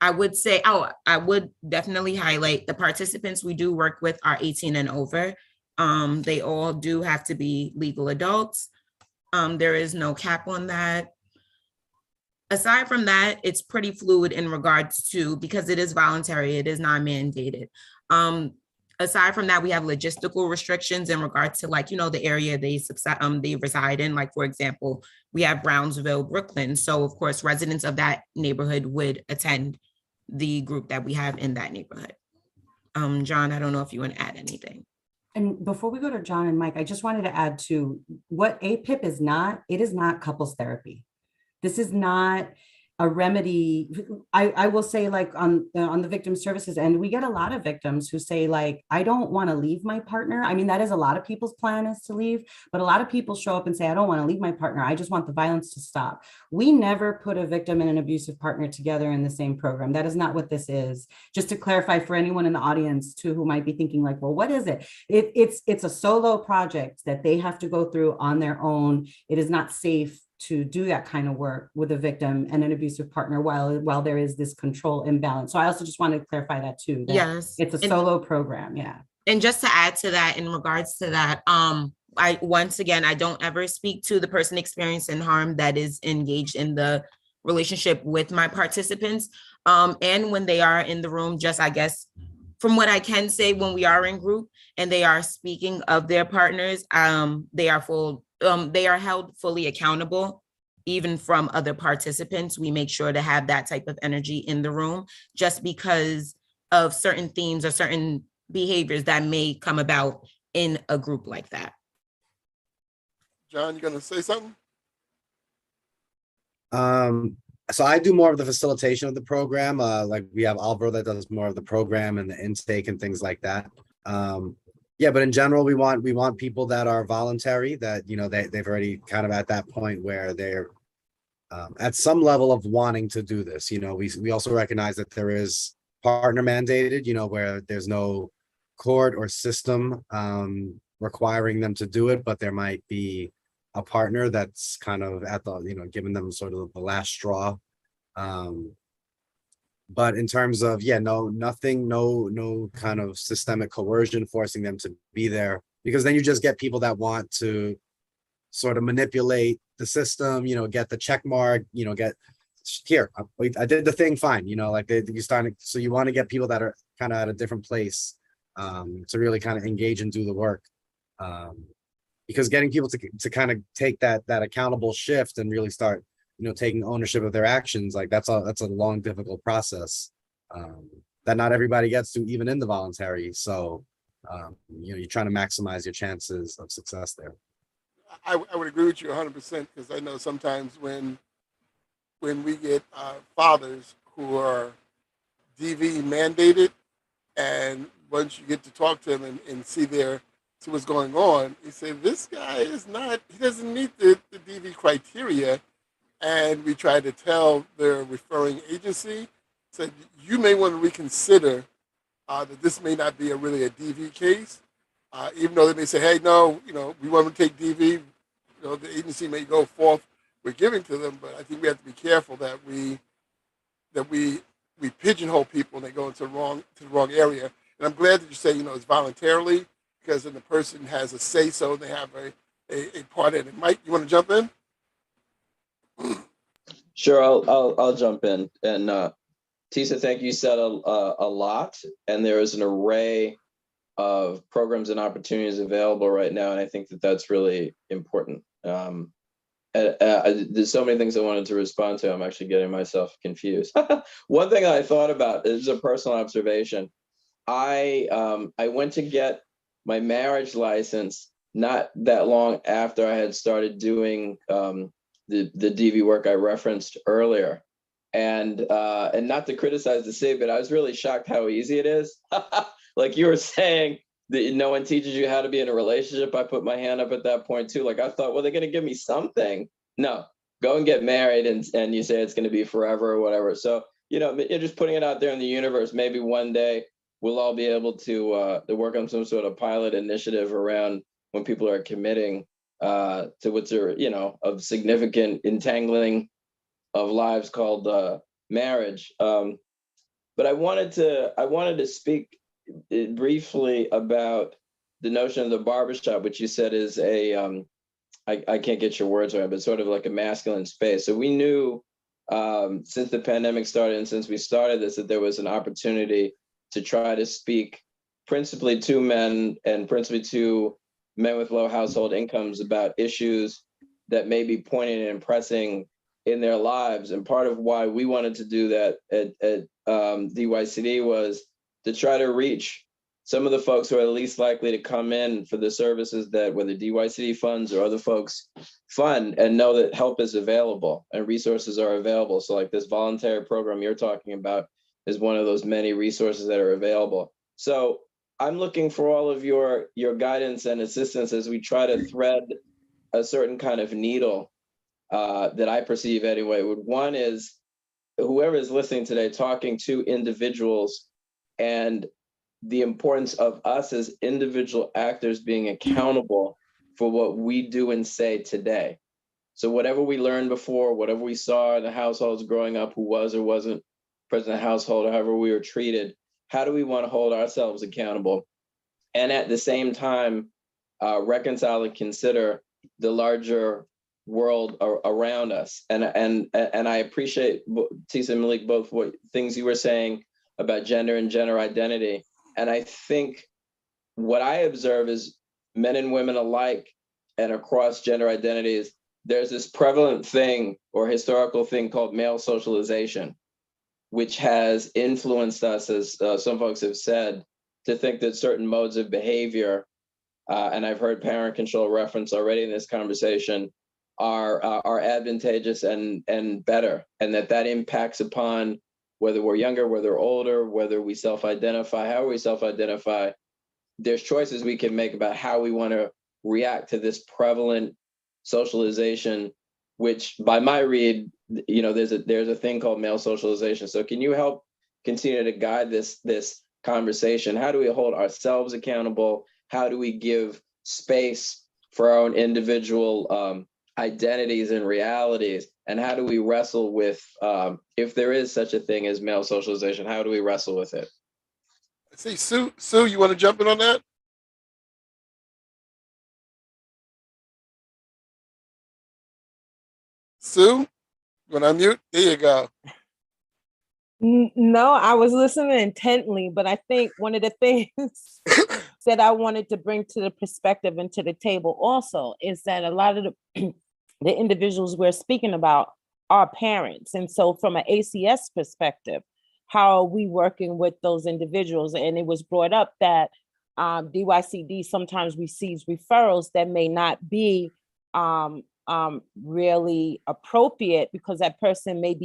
would say, I would definitely highlight the participants we do work with are 18 and over. They all do have to be legal adults. There is no cap on that. Aside from that, it's pretty fluid in regards to, because it is voluntary, it is not mandated. Aside from that, we have logistical restrictions in regards to, like, the area they reside in. Like, for example, we have Brownsville, Brooklyn. So of course, residents of that neighborhood would attend the group that we have in that neighborhood. John, I don't know if you want to add anything. And before we go to John and Mike, I just wanted to add to what APIP is not. It is not couples therapy. This is not a remedy. I will say, like, on the victim services end, we get a lot of victims who say, like, I don't want to leave my partner. I mean, that is a lot of people's plan, is to leave, but a lot of people show up and say, I don't want to leave my partner. I just want the violence to stop. We never put a victim and an abusive partner together in the same program. That is not what this is. Just to clarify for anyone in the audience too, who might be thinking like, well, what is it? It's a solo project that they have to go through on their own. It is not safe to do that kind of work with a victim and an abusive partner while there is this control imbalance. So I also just wanted to clarify that too. That Yes. It's a solo program. Yeah. And just to add to that, in regards to that, I once again, I don't ever speak to the person experiencing harm that is engaged in the relationship with my participants. And when they are in the room, just, I guess, from what I can say, when we are in group and they are speaking of their partners, they are held fully accountable. Even from other participants, we make sure to have that type of energy in the room, just because of certain themes or certain behaviors that may come about in a group like that. John, you gonna say something? So I do more of the facilitation of the program. Like we have Alvaro that does more of the program and the intake and things like that. Yeah, but in general, we want people that are voluntary, that, you know, they've already kind of at that point where they're at some level of wanting to do this. You know, we also recognize that there is partner mandated, you know, where there's no court or system requiring them to do it, but there might be a partner that's kind of at the, you know, giving them sort of the last straw. But in terms of, yeah, no kind of systemic coercion forcing them to be there, because then you just get people that want to sort of manipulate the system, you know, get the check mark, you know, get here, I did the thing fine, you know, like you starting. So you want to get people that are kind of at a different place to really kind of engage and do the work. Because getting people to kind of take that accountable shift and really start, you know, taking ownership of their actions, like that's a long, difficult process that not everybody gets to, even in the voluntary. So, you know, you're trying to maximize your chances of success there. I would agree with you 100%, because I know sometimes when we get fathers who are DV mandated, and once you get to talk to them and see what's going on, you say, this guy he doesn't meet the DV criteria. And we try to tell their referring agency, said, you may want to reconsider that this may not be really a DV case, even though they may say, hey, no, you know, we want to take DV. You know, the agency may go forth with giving to them, but I think we have to be careful that we pigeonhole people and they go into the wrong area. And I'm glad that you say, you know, it's voluntarily, because then the person has a say so, they have a part in it. Mike, you want to jump in? Sure, I'll jump in. And Tisa, thank you. You said a lot, and there is an array of programs and opportunities available right now, and I think that that's really important. There's so many things I wanted to respond to. I'm actually getting myself confused. One thing I thought about is a personal observation. I went to get my marriage license not that long after I had started doing the DV work I referenced earlier. And not to criticize the city, but I was really shocked how easy it is. Like you were saying, that no one teaches you how to be in a relationship. I put my hand up at that point too. Like I thought, well, they're going to give me something. No, go and get married, and you say it's going to be forever or whatever. So, you know, you're just putting it out there in the universe. Maybe one day we'll all be able to work on some sort of pilot initiative around when people are committing to what's of significant entangling of lives called marriage. But I wanted to speak briefly about the notion of the barbershop, which you said is a I can't get your words right, but sort of like a masculine space. So we knew since the pandemic started and since we started this, that there was an opportunity to try to speak principally to men and principally to men with low household incomes about issues that may be poignant and pressing in their lives. And part of why we wanted to do that at DYCD was to try to reach some of the folks who are least likely to come in for the services that whether DYCD funds or other folks fund, and know that help is available and resources are available. So like this voluntary program you're talking about is one of those many resources that are available. So I'm looking for all of your guidance and assistance as we try to thread a certain kind of needle that I perceive anyway. One is whoever is listening today, talking to individuals and the importance of us as individual actors being accountable for what we do and say today. So whatever we learned before, whatever we saw in the households growing up, who was or wasn't present in the household, however we were treated, how do we want to hold ourselves accountable? And at the same time, reconcile and consider the larger world around us. And I appreciate, Tisa and Malik, both what things you were saying about gender and gender identity. And I think what I observe is men and women alike and across gender identities, there's this prevalent thing or historical thing called male socialization, which has influenced us, as some folks have said, to think that certain modes of behavior, and I've heard parent control reference already in this conversation, are advantageous and better, and that impacts upon whether we're younger, whether we're older, whether we self-identify, how we self-identify. There's choices we can make about how we want to react to this prevalent socialization, which by my read, there's a thing called male socialization. So can you help continue to guide this conversation? How do we hold ourselves accountable? How do we give space for our own individual identities and realities? And how do we wrestle with, if there is such a thing as male socialization, how do we wrestle with it? I see, Sue, you want to jump in on that? Sue, you want to unmute? There you go. No, I was listening intently, but I think one of the things that I wanted to bring to the perspective and to the table also is that a lot of the individuals we're speaking about are parents. And so from an ACS perspective, how are we working with those individuals? And it was brought up that DYCD sometimes receives referrals that may not be really appropriate because that person may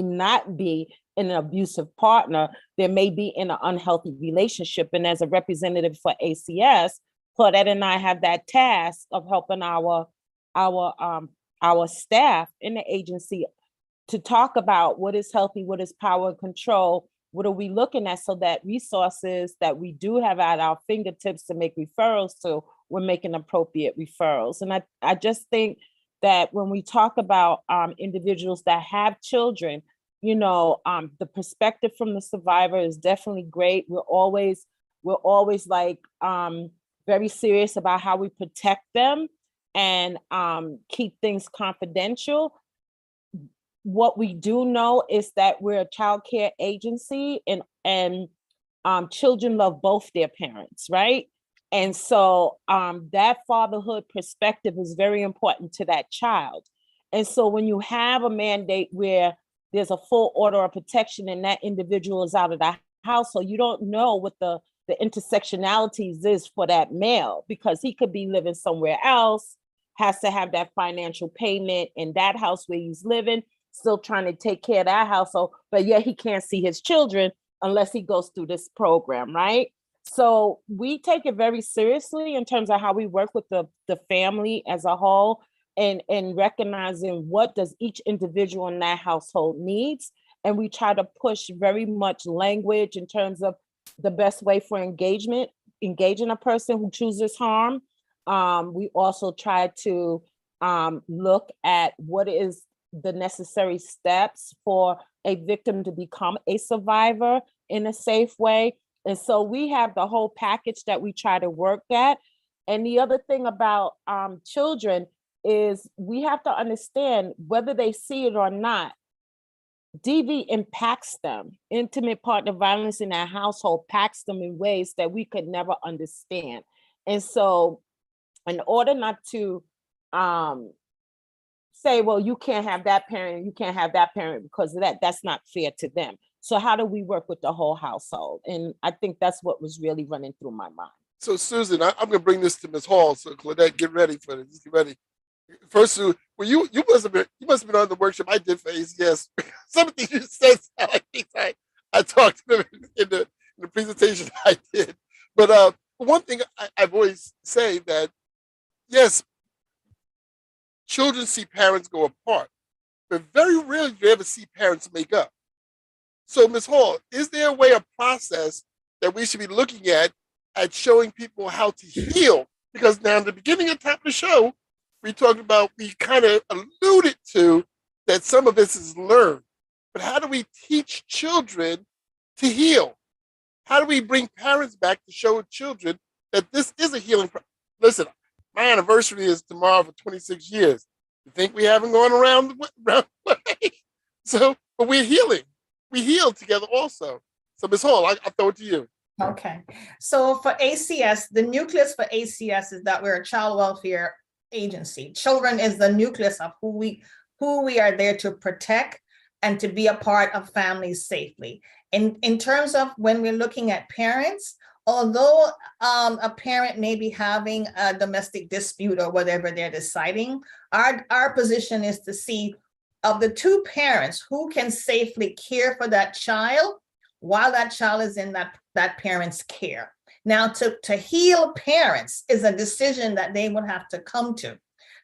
not be in an abusive partner. There may be in an unhealthy relationship. And as a representative for ACS, Claudette and I have that task of helping our staff in the agency to talk about what is healthy, what is power and control, what are we looking at, so that resources that we do have at our fingertips to make referrals to, we're making appropriate referrals. And I just think that when we talk about individuals that have children, the perspective from the survivor is definitely great. We're always like very serious about how we protect them and keep things confidential. What we do know is that we're a child care agency, and children love both their parents, right? And so that fatherhood perspective is very important to that child. And so when you have a mandate where there's a full order of protection and that individual is out of the household, you don't know what the intersectionalities is for that male, because he could be living somewhere else, has to have that financial payment in that house where he's living, still trying to take care of that household, but yet he can't see his children unless he goes through this program, right? So we take it very seriously in terms of how we work with the family as a whole, and recognizing what does each individual in that household needs. And we try to push very much language in terms of the best way for engaging a person who chooses harm. We also try to look at what is the necessary steps for a victim to become a survivor in a safe way. And so we have the whole package that we try to work at. And the other thing about children is we have to understand, whether they see it or not, DV impacts them. Intimate partner violence in our household impacts them in ways that we could never understand. And so in order not to say, well, you can't have that parent and you can't have that parent because of that, that's not fair to them. So how do we work with the whole household? And I think that's what was really running through my mind. So Susan, I'm going to bring this to Ms. Hall. So Claudette, get ready for this. Just get ready. First, Sue, well, you must have been on the workshop I did for ACS. Some of the things you said sound like things I talked to them in the presentation I did. But one thing I've always say that yes, children see parents go apart, but very rarely do you ever see parents make up. So, Ms. Hall, is there a way, a process that we should be looking at showing people how to heal? Because now in the beginning of top of the show, we kind of alluded to that some of this is learned. But how do we teach children to heal? How do we bring parents back to show children that this is a healing process? Listen, my anniversary is tomorrow for 26 years. You think we haven't gone around the way? So, but we're healing. We heal together also. So, Ms. Hall, I'll throw it to you. Okay. So for ACS, the nucleus for ACS is that we're a child welfare agency. Children is the nucleus of who we are there to protect and to be a part of families safely. In terms of when we're looking at parents, although a parent may be having a domestic dispute or whatever they're deciding, our position is to see of the two parents who can safely care for that child while that child is in that parent's care. Now, to heal parents is a decision that they would have to come to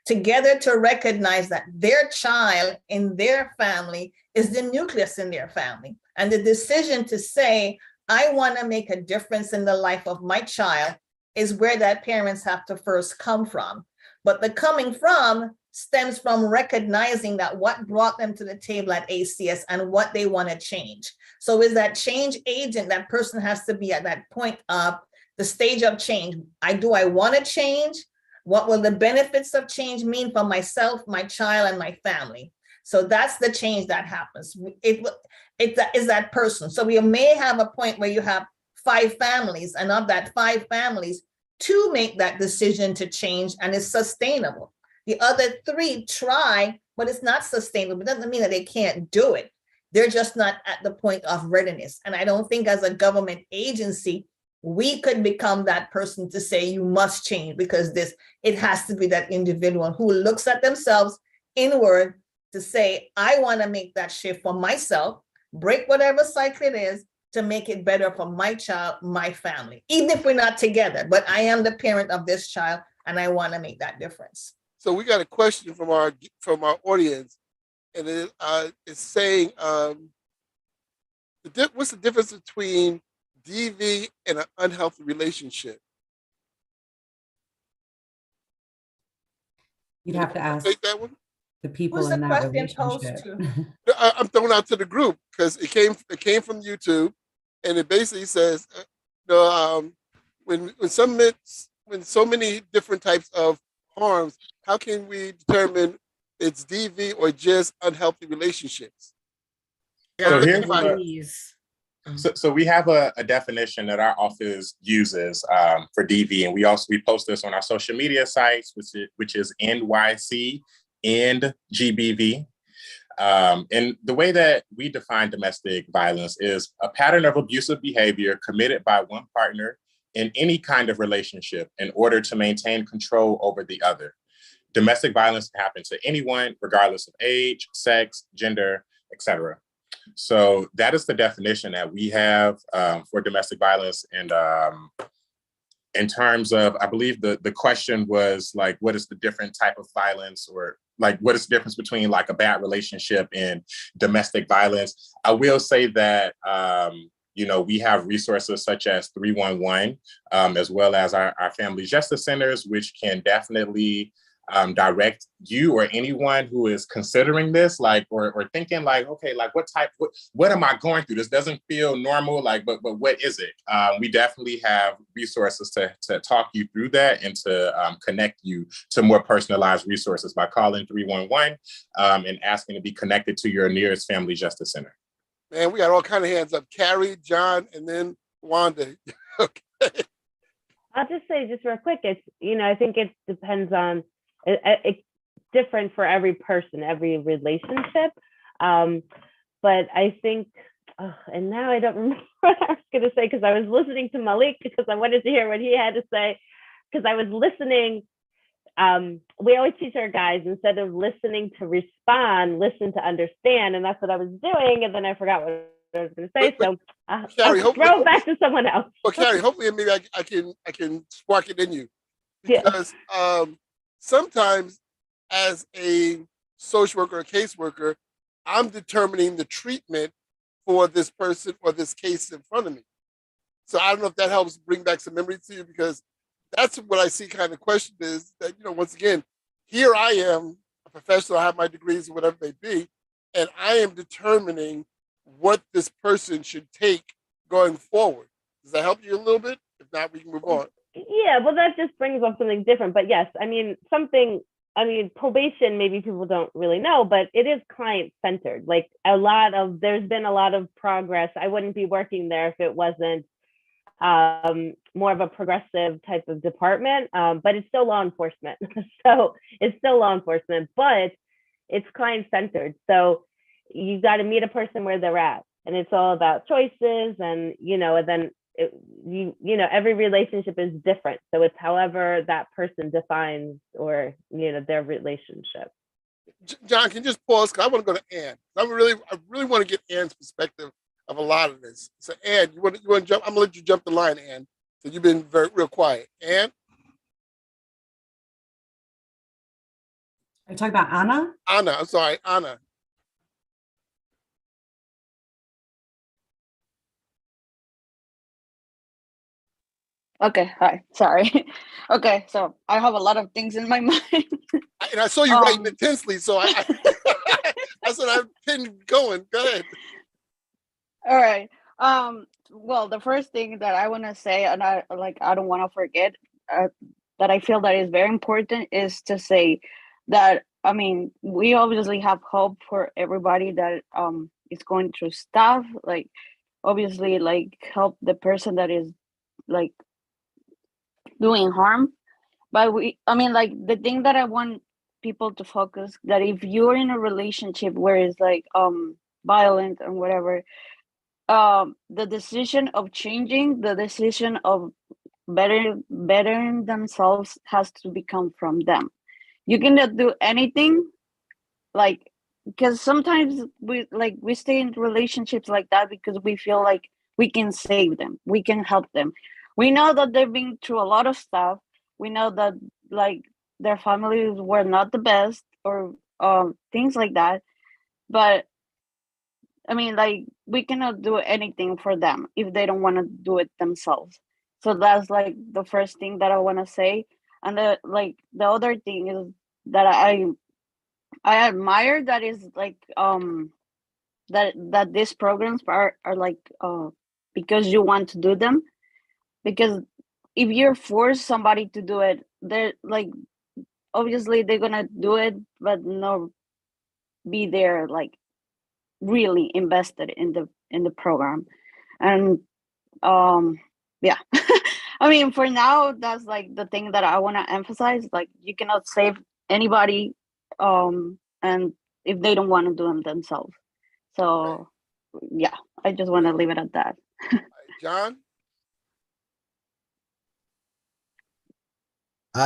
together to recognize that their child in their family is the nucleus in their family. And the decision to say, I want to make a difference in the life of my child is where that parents have to first come from. But the coming from stems from recognizing that what brought them to the table at ACS and what they want to change. So is that change agent, that person has to be at that point of the stage of change. Do I want to change? What will the benefits of change mean for myself, my child, and my family? So that's the change that happens. It is that person. So we may have a point where you have 5 families, and of that 5 families, 2 make that decision to change and it's sustainable. The other 3 try, but it's not sustainable. It doesn't mean that they can't do it. They're just not at the point of readiness. And I don't think as a government agency, we could become that person to say you must change, because it has to be that individual who looks at themselves inward to say, I want to make that shift for myself, break whatever cycle it is to make it better for my child, my family, even if we're not together, but I am the parent of this child and I want to make that difference. So we got a question from our audience, and it's saying, what's the difference between DV and an unhealthy relationship? You'd have to ask that one? the people Who's in the that question posed relationship. to? I'm throwing out to the group because it came from YouTube, and it basically says, when so many different types of harms, how can we determine it's DV or just unhealthy relationships? So So we have a definition that our office uses for DV, and we post this on our social media sites, which is NYC and GBV. And the way that we define domestic violence is a pattern of abusive behavior committed by one partner in any kind of relationship in order to maintain control over the other. Domestic violence can happen to anyone, regardless of age, sex, gender, etc. So that is the definition that we have for domestic violence. And in terms of, I believe the question was like, what is the different type of violence, or like, what is the difference between like a bad relationship and domestic violence? I will say that, we have resources such as 311, as well as our Family Justice Centers, which can definitely direct you or anyone who is considering this, like, or thinking like, okay, like what am I going through? This doesn't feel normal, like, but what is it? We definitely have resources to talk you through that and to connect you to more personalized resources by calling 311 and asking to be connected to your nearest Family Justice Center. Man, we got all kind of hands up. Carrie, John, and then Wanda. Okay. I'll just say just real quick, it's, I think it depends on, it's different for every person, every relationship. But I think and now I don't remember what I was going to say because I was listening to Malik because I wanted to hear what he had to say because I was listening. We always teach our guys, instead of listening to respond, listen to understand. And that's what I was doing. And then I forgot what I was going to say. So Carrie, I'll throw it back to someone else. Well, Carrie, hopefully maybe I can spark it in you. Because sometimes as a social worker or caseworker, I'm determining the treatment for this person or this case in front of me. So I don't know if that helps bring back some memory to you, because that's what I see kind of question is that, once again, here I am, a professional, I have my degrees or whatever they be, and I am determining what this person should take going forward. Does that help you a little bit? If not, we can move on. Yeah, well, that just brings up something different. But yes, probation, maybe people don't really know, but it is client-centered. Like there's been a lot of progress. I wouldn't be working there if it wasn't more of a progressive type of department, but it's still law enforcement. So it's still law enforcement, but it's client-centered. So you got to meet a person where they're at. And it's all about choices and, and then every relationship is different. So it's however that person defines or, their relationship. John, can you just pause? Because I want to go to Ann. I really want to get Ann's perspective of a lot of this. So Ann, you want to jump? I'm going to let you jump the line, Ann. So you've been real quiet. Ann? Are you talking about Anna? Anna, I'm sorry, Anna. Okay, hi, sorry. Okay, so I have a lot of things in my mind. And I saw you writing intensely, so I that's what I've been going. Go ahead. All right. Well, the first thing that I want to say, and I don't want to forget, that I feel that is very important, is to say that, we obviously have hope for everybody that is going through stuff, like obviously help the person that is doing harm. But the thing that I want people to focus, that if you're in a relationship where it's violent and whatever, the decision of changing, the decision of bettering themselves has to become from them. You cannot do anything, because sometimes we stay in relationships like that because we feel like we can save them, we can help them. We know that they've been through a lot of stuff. We know that their families were not the best or things like that. But we cannot do anything for them if they don't want to do it themselves. So that's the first thing that I want to say. And the other thing is that I admire that is that these programs are because you want to do them. Because if you're forced somebody to do it, they're obviously they're gonna do it, but not be there really invested in the program. And yeah. For now, that's the thing that I want to emphasize. You cannot save anybody, and if they don't want to do them themselves. So yeah, I just want to leave it at that. John?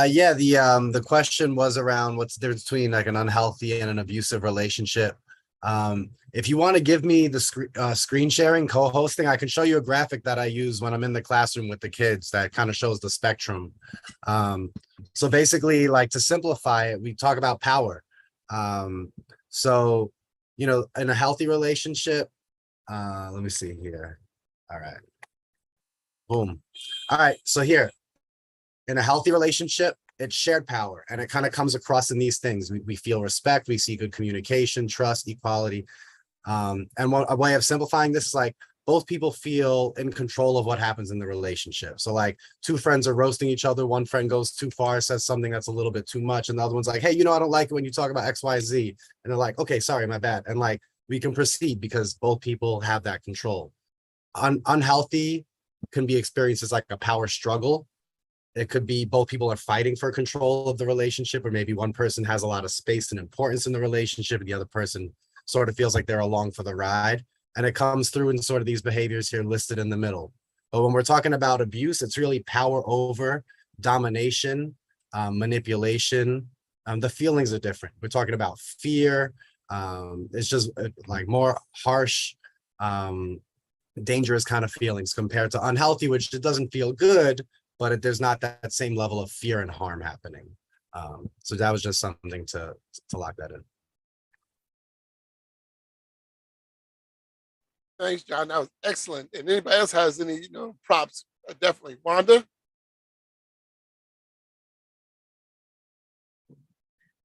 Yeah, the question was around what's the difference between an unhealthy and an abusive relationship. If you want to give me the screen sharing, co-hosting, I can show you a graphic that I use when I'm in the classroom with the kids that kind of shows the spectrum. So basically, to simplify it, we talk about power. So, in a healthy relationship, let me see here. All right. Boom. All right. So here, in a healthy relationship, it's shared power, and it kind of comes across in these things. We feel respect, we see good communication, trust, equality. And a way of simplifying this is both people feel in control of what happens in the relationship. So two friends are roasting each other. One friend goes too far, says something that's a little bit too much. And the other one's like, hey, I don't like it when you talk about X, Y, Z. And they're like, okay, sorry, my bad. And we can proceed because both people have that control. Unhealthy can be experienced as a power struggle. It could be both people are fighting for control of the relationship, or maybe one person has a lot of space and importance in the relationship and the other person sort of feels like they're along for the ride. And it comes through in sort of these behaviors here listed in the middle. But when we're talking about abuse, it's really power over, domination, manipulation. The feelings are different. We're talking about fear. It's just like more harsh, dangerous kind of feelings compared to unhealthy, which it doesn't feel good, but there's not that same level of fear and harm happening. So that was just something to lock that in. Thanks, John. That was excellent. And anybody else has any, props? Definitely. Wanda?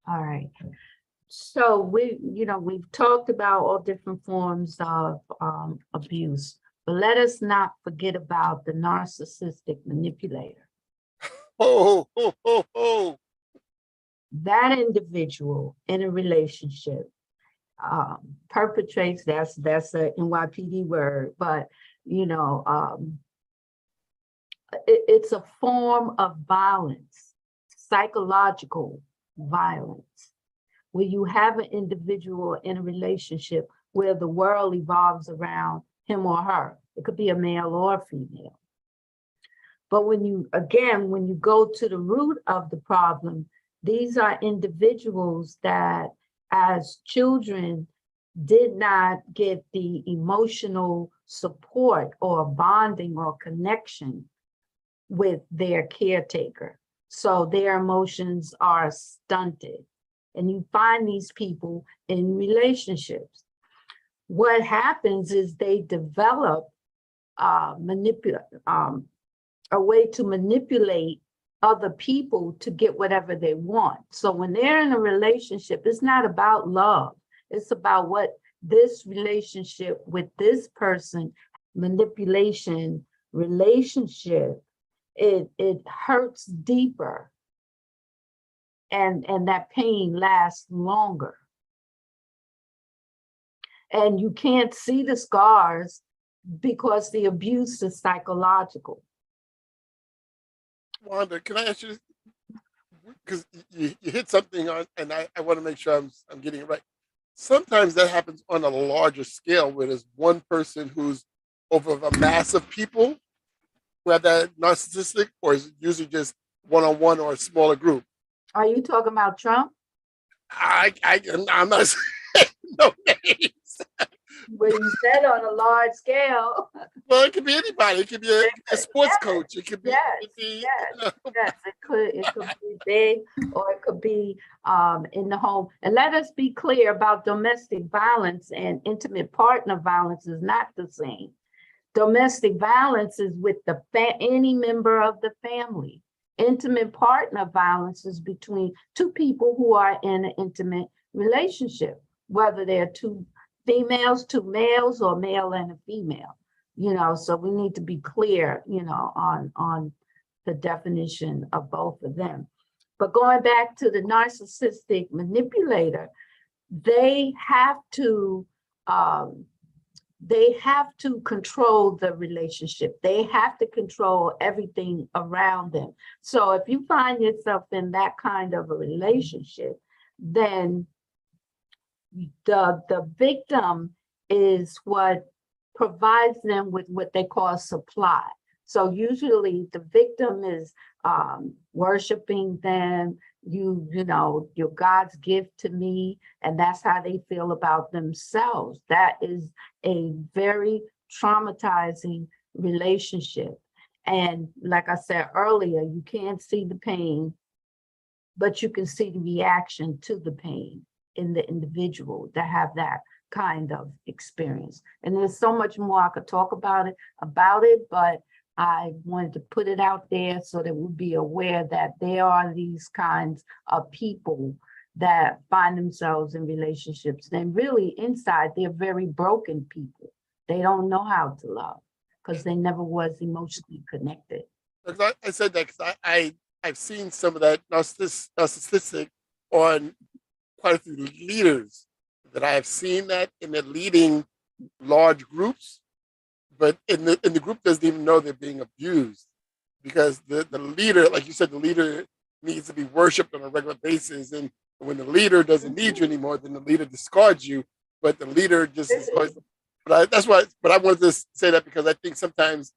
All right. So we've talked about all different forms of abuse, but let us not forget about the narcissistic manipulator. That individual in a relationship perpetrates, that's a NYPD word, but it's a form of violence, psychological violence, where you have an individual in a relationship where the world evolves around him or her. It could be a male or a female. But when you go to the root of the problem, these are individuals that as children did not get the emotional support or bonding or connection with their caretaker. So their emotions are stunted. And you find these people in relationships. What happens is they develop a way to manipulate other people to get whatever they want. So when they're in a relationship, it's not about love. It's about what this relationship with this person, manipulation, relationship, it hurts deeper. And that pain lasts longer. And you can't see the scars because the abuse is psychological. Wanda, can I ask you, because you hit something on, and I want to make sure I'm getting it right. Sometimes that happens on a larger scale where there's one person who's over a mass of people who have that narcissistic, or is it usually just one-on-one or a smaller group? Are you talking about Trump? I'm not saying no names. Well, you said on a large scale. Well, it could be anybody. It could be a sports coach. It could be. Yes. It could be big, or it could be in the home. And let us be clear about domestic violence and intimate partner violence is not the same. Domestic violence is with any member of the family. Intimate partner violence is between two people who are in an intimate relationship, whether they're two females, two males, or male and a female. So we need to be clear, on the definition of both of them. But going back to the narcissistic manipulator, they have to control the relationship. They have to control everything around them. So if you find yourself in that kind of a relationship, then the victim is what provides them with what they call supply. So usually the victim is worshiping them, you're God's gift to me, and that's how they feel about themselves. That is a very traumatizing relationship. And like I said earlier, you can't see the pain, but you can see the reaction to the pain in the individual that have that kind of experience. And there's so much more I could talk about it, but I wanted to put it out there so that we'll be aware that there are these kinds of people that find themselves in relationships. And really inside, they're very broken people. They don't know how to love because they never was emotionally connected. I said that because I've seen some of that narcissistic on quite a few leaders that I have seen that in the leading large groups, but in the group doesn't even know they're being abused because the leader, like you said, the leader needs to be worshipped on a regular basis. And when the leader doesn't need you anymore, then the leader discards you, but the leader just That's why. But I wanted to say that because I think sometimes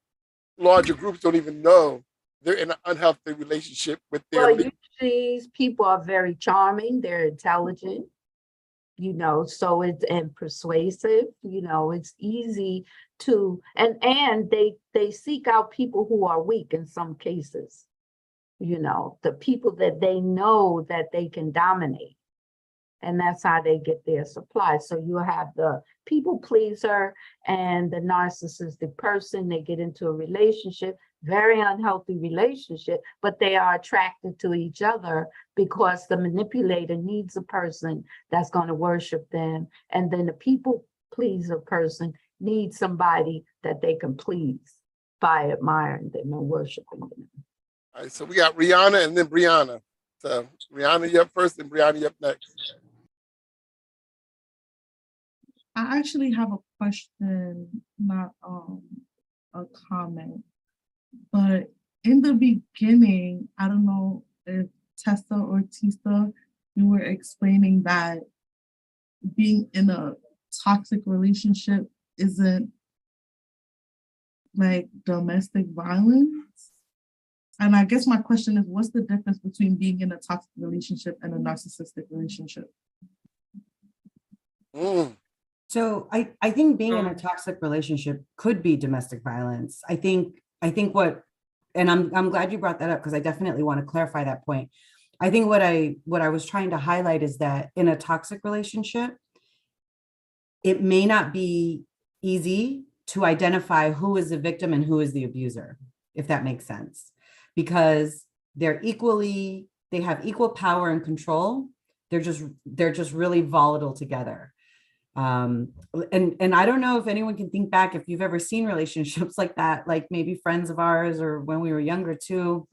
larger groups don't even know they're in an unhealthy relationship with their Well, leader. usually these people are very charming, they're intelligent, so it's and persuasive, it's easy to and they seek out people who are weak in some cases, the people that they know that they can dominate. And that's how they get their supply. So you have the people pleaser and the narcissistic person. They get into a relationship, very unhealthy relationship, but they are attracted to each other because the manipulator needs a person that's going to worship them. And then the people pleaser person needs somebody that they can please by admiring them and worshiping them. All right, so we got Rihanna and then Brianna. So Rihanna, you up first, and Brianna, you up next. I actually have a question, not a comment. But in the beginning, I don't know if Tessa or Tisa, you were explaining that being in a toxic relationship isn't like domestic violence. And I guess my question is, what's the difference between being in a toxic relationship and a narcissistic relationship? So I think being in a toxic relationship could be domestic violence. I think what, and I'm glad you brought that up because I definitely want to clarify that point. I think what I was trying to highlight is that in a toxic relationship, it may not be easy to identify who is the victim and who is the abuser, if that makes sense, because they have equal power and control. They're just really volatile together. And I don't know if anyone can think back if you've ever seen relationships like that, like maybe friends of ours or when we were younger too,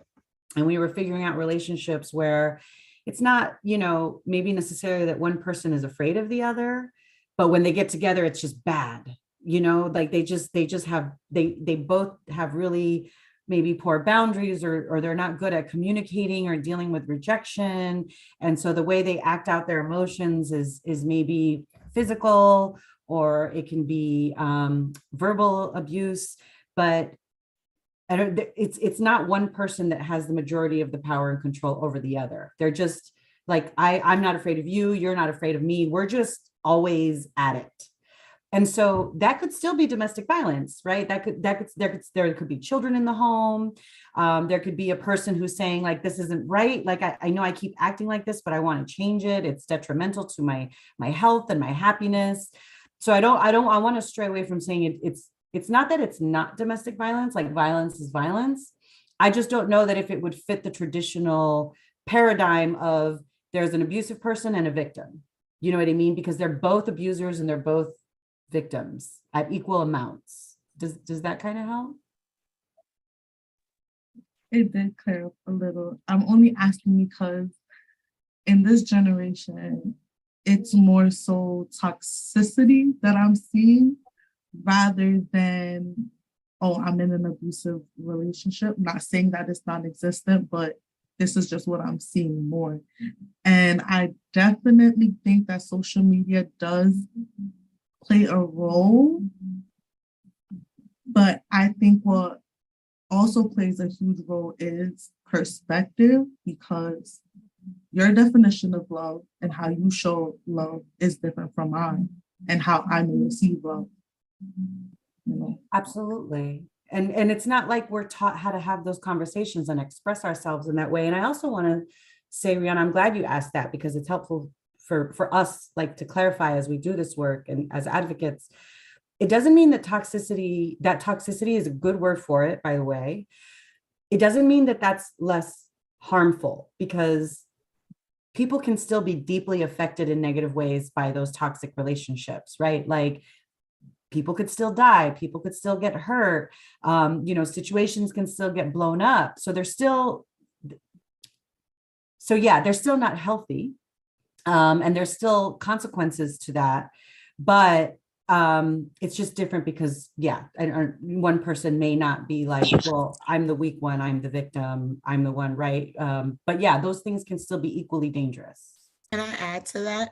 and we were figuring out relationships where it's not, maybe necessarily that one person is afraid of the other, but when they get together, it's just bad, like they both have really maybe poor boundaries or they're not good at communicating or dealing with rejection. And so the way they act out their emotions is maybe physical, or it can be verbal abuse, but it's not one person that has the majority of the power and control over the other. They're just like, I'm not afraid of you, you're not afraid of me. We're just always at it. And so that could still be domestic violence, right? There could be children in the home. There could be a person who's saying like, this isn't right. Like, I know I keep acting like this, but I want to change it. It's detrimental to my health and my happiness. So I want to stray away from saying it's not that it's not domestic violence, like violence is violence. I just don't know that if it would fit the traditional paradigm of there's an abusive person and a victim. You know what I mean? Because they're both abusers and they're both victims at equal amounts. Does that kind of help? It did clear up a little. I'm only asking because in this generation, it's more so toxicity that I'm seeing rather than, oh, I'm in an abusive relationship. Not saying that it's non-existent, but this is just what I'm seeing more. And I definitely think that social media does play a role, but I think what also plays a huge role is perspective, because your definition of love and how you show love is different from mine and how I may receive love. Absolutely. And it's not like we're taught how to have those conversations and express ourselves in that way. And I also want to say, Rihanna, I'm glad you asked that because it's helpful for us, like, to clarify as we do this work and as advocates. It doesn't mean that toxicity is a good word for it, by the way. It doesn't mean that that's less harmful, because people can still be deeply affected in negative ways by those toxic relationships, right? Like, people could still die, people could still get hurt, situations can still get blown up. So they're still not healthy. And there's still consequences to that, but it's just different because, one person may not be like, well, I'm the weak one, I'm the victim, I'm the one, right? But those things can still be equally dangerous. Can I add to that?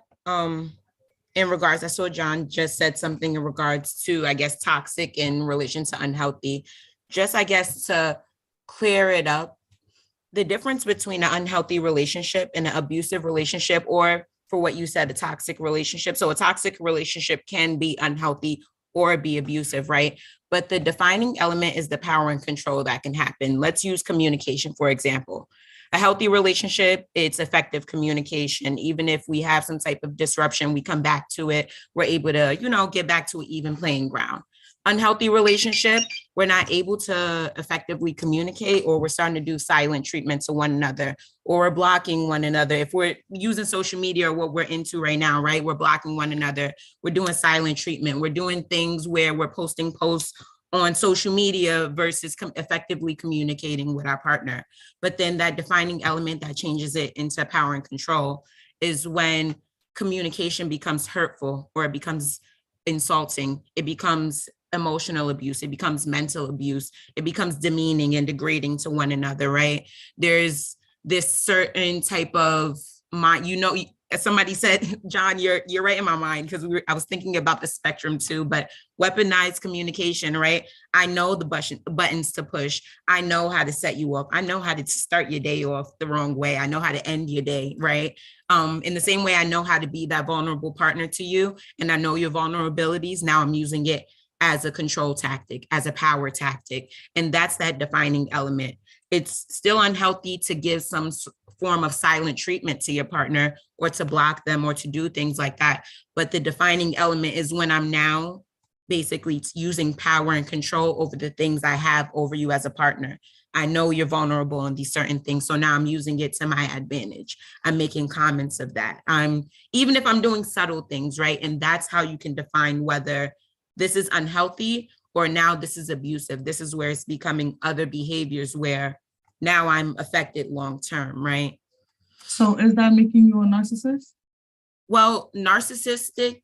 in regards, I saw John just said something in regards to, I guess, toxic in relation to unhealthy. Just, I guess, to clear it up, the difference between an unhealthy relationship and an abusive relationship, or for what you said, a toxic relationship. So a toxic relationship can be unhealthy or be abusive, right? But the defining element is the power and control that can happen. Let's use communication, for example. A healthy relationship, it's effective communication. Even if we have some type of disruption, we come back to it. We're able to, get back to an even playing ground. Unhealthy relationship, we're not able to effectively communicate, or we're starting to do silent treatment to one another, or we're blocking one another. If we're using social media or what we're into right now, right, we're blocking one another. We're doing silent treatment. We're doing things where we're posting posts on social media versus effectively communicating with our partner. But then that defining element that changes it into power and control is when communication becomes hurtful, or it becomes insulting. It becomes emotional abuse. It becomes mental abuse. It becomes demeaning and degrading to one another, right? There's this certain type of mind, as somebody said, John, you're right in my mind, because I was thinking about the spectrum too, but weaponized communication, right? I know the buttons to push. I know how to set you up. I know how to start your day off the wrong way. I know how to end your day, right? In the same way, I know how to be that vulnerable partner to you, and I know your vulnerabilities. Now I'm using it as a control tactic, as a power tactic. And that's that defining element. It's still unhealthy to give some form of silent treatment to your partner, or to block them, or to do things like that. But the defining element is when I'm now basically using power and control over the things I have over you as a partner. I know you're vulnerable in these certain things, so now I'm using it to my advantage. I'm making comments of that. Even if I'm doing subtle things, right? And that's how you can define whether this is unhealthy or now this is abusive. This is where it's becoming other behaviors where now I'm affected long-term, right? So is that making you a narcissist? Well, narcissistic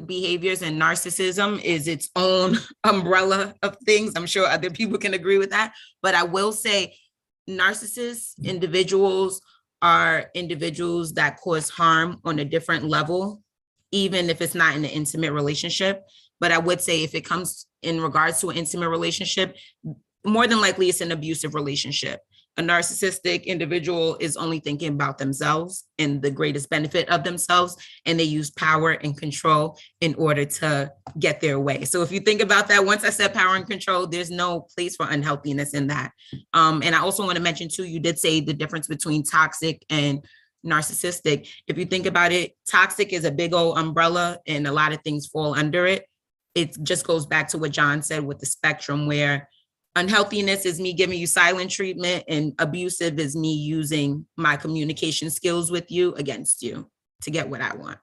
behaviors and narcissism is its own umbrella of things. I'm sure other people can agree with that. But I will say narcissist individuals are individuals that cause harm on a different level, even if it's not in an intimate relationship. But I would say if it comes in regards to an intimate relationship, more than likely it's an abusive relationship. A narcissistic individual is only thinking about themselves and the greatest benefit of themselves, and they use power and control in order to get their way. So if you think about that, once I said power and control, there's no place for unhealthiness in that. And I also want to mention too, you did say the difference between toxic and narcissistic. If you think about it, toxic is a big old umbrella and a lot of things fall under it. It just goes back to what John said with the spectrum, where unhealthiness is me giving you silent treatment, and abusive is me using my communication skills with you against you to get what I want.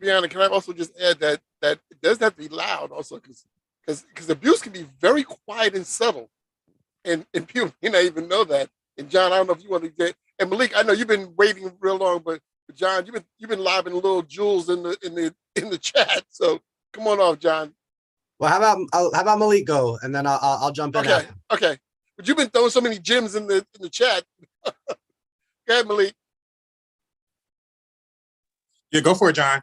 Brianna, can I also just add that it doesn't have to be loud also, because abuse can be very quiet and subtle, and people may not even know that. And John, I don't know if you want to get, and Malik, I know you've been waiting real long, but John, you've been lobbing little jewels in the chat. So come on off, John. Well, how about Malik go, and then I'll jump in. Okay, okay. But you've been throwing so many gems in the chat. Go ahead, Malik. Yeah, go for it, John.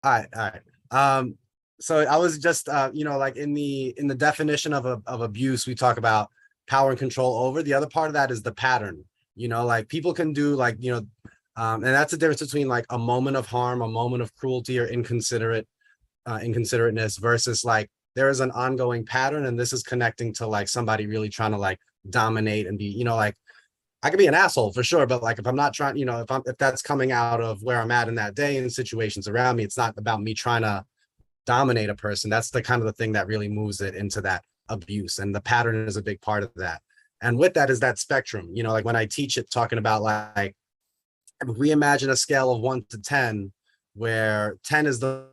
All right. So I was just, like in the definition of abuse, we talk about power and control over. The other part of that is the pattern. Like people can do and that's the difference between like a moment of harm, a moment of cruelty or inconsiderateness versus like there is an ongoing pattern, and this is connecting to like somebody really trying to like dominate and be, like I could be an asshole for sure, but like if I'm not trying, if that's coming out of where I'm at in that day and situations around me, it's not about me trying to dominate a person. That's the kind of the thing that really moves it into that abuse, and the pattern is a big part of that. And with that is that spectrum, like when I teach it, talking about like, if we imagine a scale of 1 to 10, where 10 is the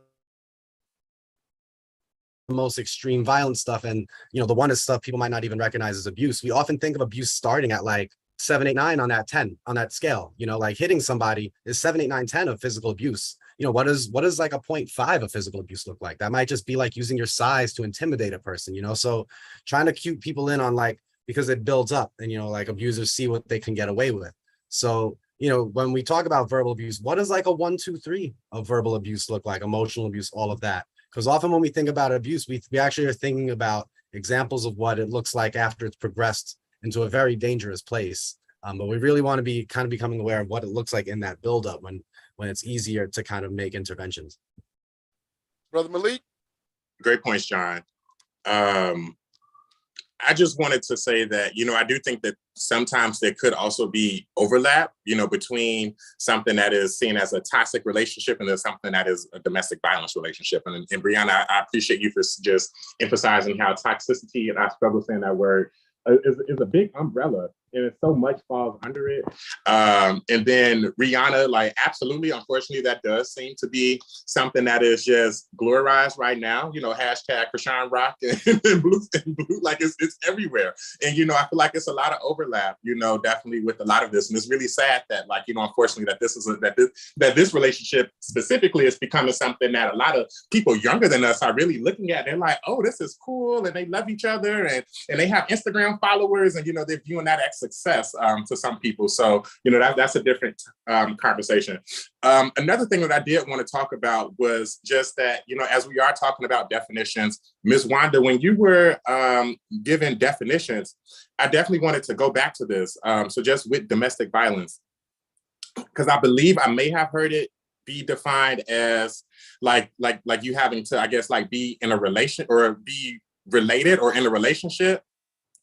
most extreme violent stuff, and the 1 is stuff people might not even recognize as abuse. We often think of abuse starting at like 7, 8, 9 on that 10, on that scale. Like hitting somebody is 7, 8, 9, 10 of physical abuse. What does like a 0.5 of physical abuse look like? That might just be like using your size to intimidate a person, so trying to cue people in on like, because it builds up, and like abusers see what they can get away with. So you know, when we talk about verbal abuse, what does like a 1, 2, 3 of verbal abuse look like? Emotional abuse, all of that. Because often when we think about abuse, we actually are thinking about examples of what it looks like after it's progressed into a very dangerous place. But we really want to be kind of becoming aware of what it looks like in that buildup when it's easier to kind of make interventions. Brother Malik? Great points, John. I just wanted to say that, you know, I do think that sometimes there could also be overlap, you know, between something that is seen as a toxic relationship and then something that is a domestic violence relationship. And Brianna, I appreciate you for just emphasizing how toxicity, and I struggle saying that word, is a big umbrella, and so much falls under it. And then Rihanna, like, absolutely, unfortunately, that does seem to be something that is just glorified right now. You know, hashtag Krishan Rock and blue, like it's everywhere. And, you know, I feel like it's a lot of overlap, you know, definitely with a lot of this. And it's really sad that, like, you know, unfortunately, that this is that this relationship specifically is becoming something that a lot of people younger than us are really looking at. They're like, oh, this is cool, and they love each other, and they have Instagram followers, and, you know, they're viewing that as success to some people. So, you know, that's a different conversation. Another thing that I did want to talk about was just that, you know, as we are talking about definitions, Ms. Wanda, when you were given definitions, I definitely wanted to go back to this. So just with domestic violence, because I believe I may have heard it be defined as like you having to, I guess, like be in a relation or be related or in a relationship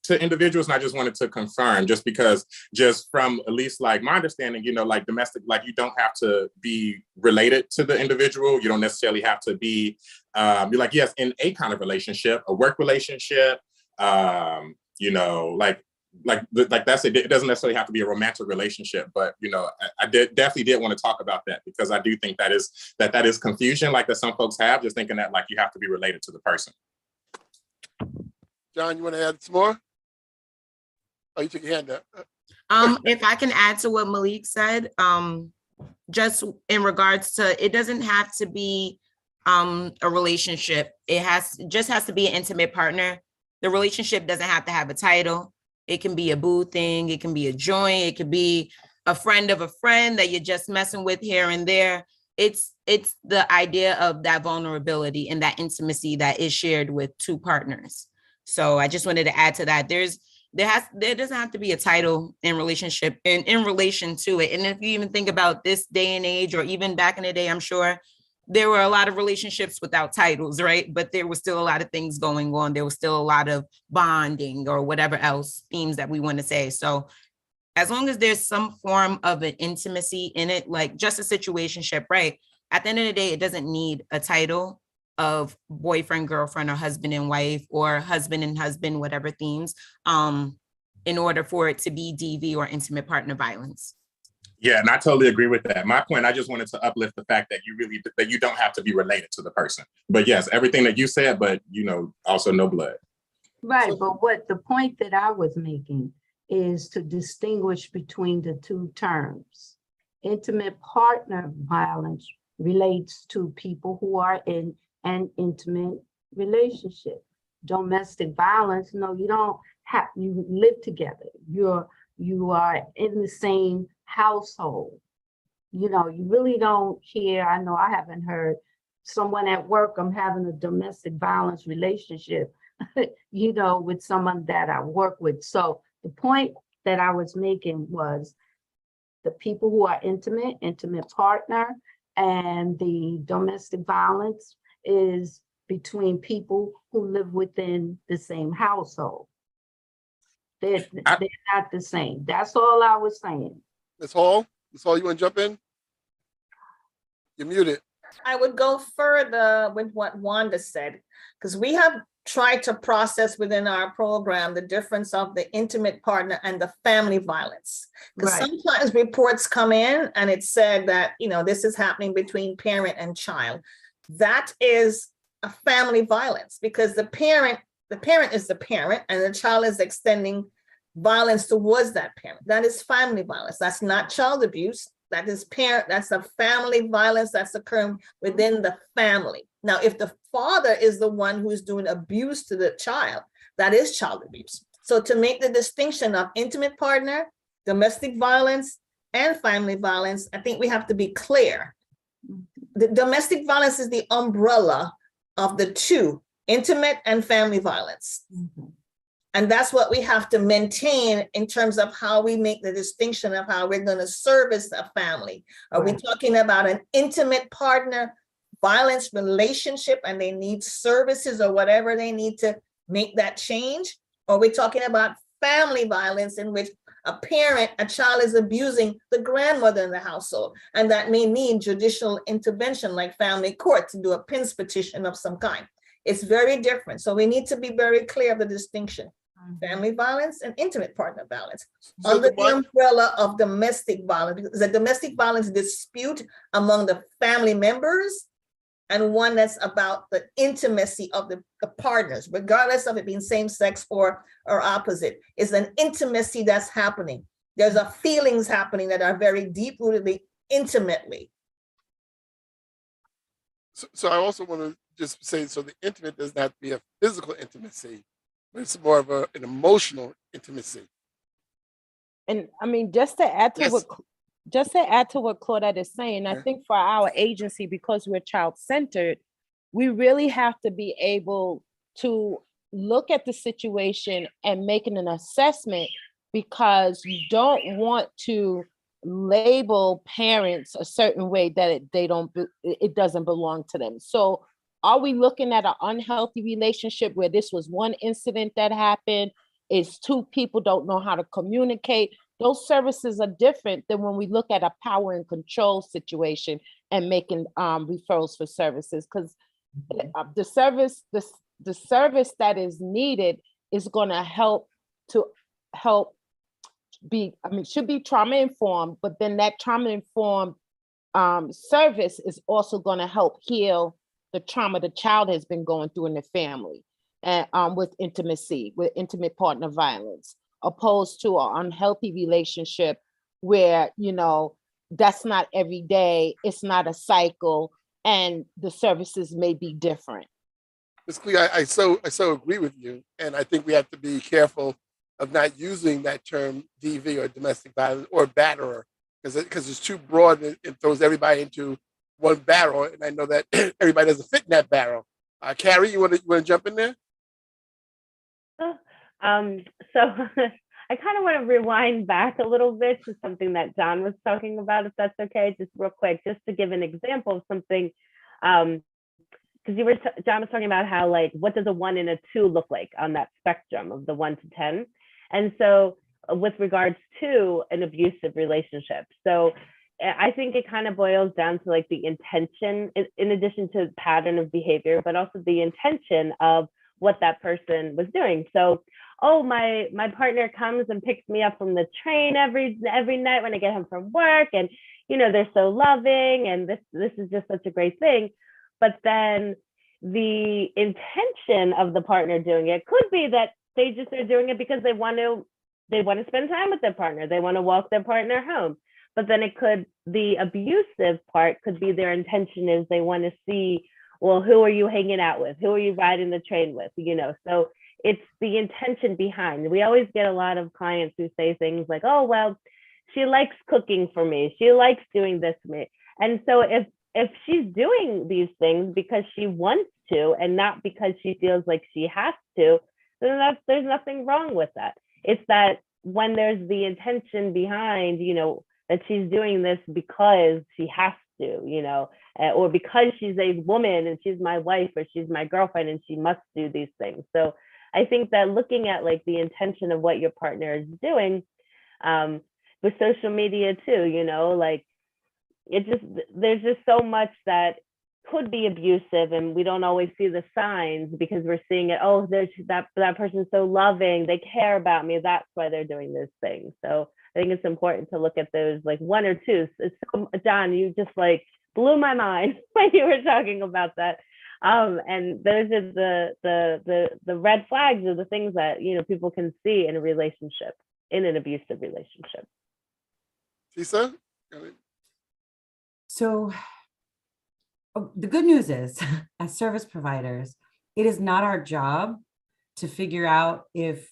to individuals. And I just wanted to confirm, just because just from at least like my understanding, you know, like domestic, like you don't have to be related to the individual. You don't necessarily have to be, you're like, yes, in a kind of relationship, a work relationship, you know, like that's it. It doesn't necessarily have to be a romantic relationship, but, you know, I definitely did want to talk about that, because I do think that is confusion, like that some folks have, just thinking that like you have to be related to the person. John, you want to add some more? Oh, you took your hand up. If I can add to what Malik said, just in regards to, it doesn't have to be a relationship. It just has to be an intimate partner. The relationship doesn't have to have a title. It can be a boo thing. It can be a joint. It could be a friend of a friend that you're just messing with here and there. It's the idea of that vulnerability and that intimacy that is shared with two partners. So I just wanted to add to that. There doesn't have to be a title in relationship and in relation to it. And if you even think about this day and age, or even back in the day, I'm sure there were a lot of relationships without titles, right? But there was still a lot of things going on. There was still a lot of bonding or whatever else themes that we want to say. So as long as there's some form of an intimacy in it, like just a situationship, right? At the end of the day, it doesn't need a title of boyfriend, girlfriend, or husband and wife, or husband and husband, whatever themes, in order for it to be DV or intimate partner violence. Yeah, and I totally agree with that. My point, I just wanted to uplift the fact that you don't have to be related to the person. But yes, everything that you said, but, you know, also no blood. Right, but what the point that I was making is to distinguish between the two terms. Intimate partner violence relates to people who are in an intimate relationship. Domestic violence, no, you don't have, you live together. You are in the same household. You know, you really don't care. I know I haven't heard someone at work, I'm having a domestic violence relationship, you know, with someone that I work with. So the point that I was making was the people who are intimate partner, and the domestic violence is between people who live within the same household. They're not the same. That's all I was saying. Ms. Hall, you want to jump in? You're muted. I would go further with what Wanda said, because we have tried to process within our program the difference of the intimate partner and the family violence. Because sometimes reports come in and it said that, you know, this is happening between parent and child. That is a family violence, because the parent is the parent and the child is extending violence towards that parent. That is family violence. That's not child abuse. That is that's a family violence that's occurring within the family. Now, if the father is the one who's doing abuse to the child, that is child abuse. So to make the distinction of intimate partner, domestic violence, and family violence, I think we have to be clear. The domestic violence is the umbrella of the two, intimate and family violence. And that's what we have to maintain in terms of how we make the distinction of how we're going to service a family. Are we talking about an intimate partner violence relationship and they need services or whatever they need to make that change? Or are we talking about family violence in which a child is abusing the grandmother in the household, and that may need judicial intervention like family court to do a PINS petition of some kind? It's very different. So we need to be very clear of the distinction. Family violence and intimate partner violence under the umbrella of domestic violence, because the domestic violence dispute among the family members, and one that's about the intimacy of the partners, regardless of it being same sex or opposite. It's an intimacy that's happening. There's a feelings happening that are very deep rootedly intimately. So I also want to just say, so the intimate doesn't have to be a physical intimacy, but it's more of an emotional intimacy. And I mean, just to add to what Claudette is saying, I think for our agency, because we're child-centered, we really have to be able to look at the situation and make an assessment, because you don't want to label parents a certain way that it doesn't belong to them. So are we looking at an unhealthy relationship where this was one incident that happened? Is two people don't know how to communicate? Those services are different than when we look at a power and control situation and making referrals for services, because the service that is needed is going to should be trauma informed, but then that trauma informed service is also going to help heal the trauma the child has been going through in the family, and with intimate partner violence, opposed to an unhealthy relationship where, that's not every day, it's not a cycle, and the services may be different. Ms. Clee, I so agree with you. And I think we have to be careful of not using that term DV or domestic violence or batterer, because it's too broad and it throws everybody into one barrel. And I know that everybody doesn't fit in that barrel. Carrie, you want to jump in there? So I kind of want to rewind back a little bit to something that John was talking about, if that's okay, just real quick, just to give an example of something. Because John was talking about how, like, what does a 1 and a 2 look like on that spectrum of the 1 to 10? And so with regards to an abusive relationship, so I think it kind of boils down to like the intention, in addition to pattern of behavior, but also the intention of what that person was doing. So, my partner comes and picks me up from the train every night when I get home from work, and they're so loving, and this is just such a great thing. But then the intention of the partner doing it could be that they just are doing it because they want to spend time with their partner. They want to walk their partner home. But then the abusive part could be their intention is they want to see, well, who are you hanging out with? Who are you riding the train with? So it's the intention behind. We always get a lot of clients who say things like, oh, well, she likes cooking for me. She likes doing this for me. And so if she's doing these things because she wants to and not because she feels like she has to, then there's nothing wrong with that. It's that when there's the intention behind, that she's doing this because she has to, or because she's a woman and she's my wife or she's my girlfriend and she must do these things. So I think that looking at like the intention of what your partner is doing, with social media too, like there's just so much that could be abusive and we don't always see the signs because we're seeing it. Oh, there's that person's so loving. They care about me. That's why they're doing this thing. So I think it's important to look at those like 1 or 2. John, you just like blew my mind when you were talking about that. And those are the red flags are the things that, people can see in a relationship, in an abusive relationship. Lisa? So the good news is, as service providers, it is not our job to figure out if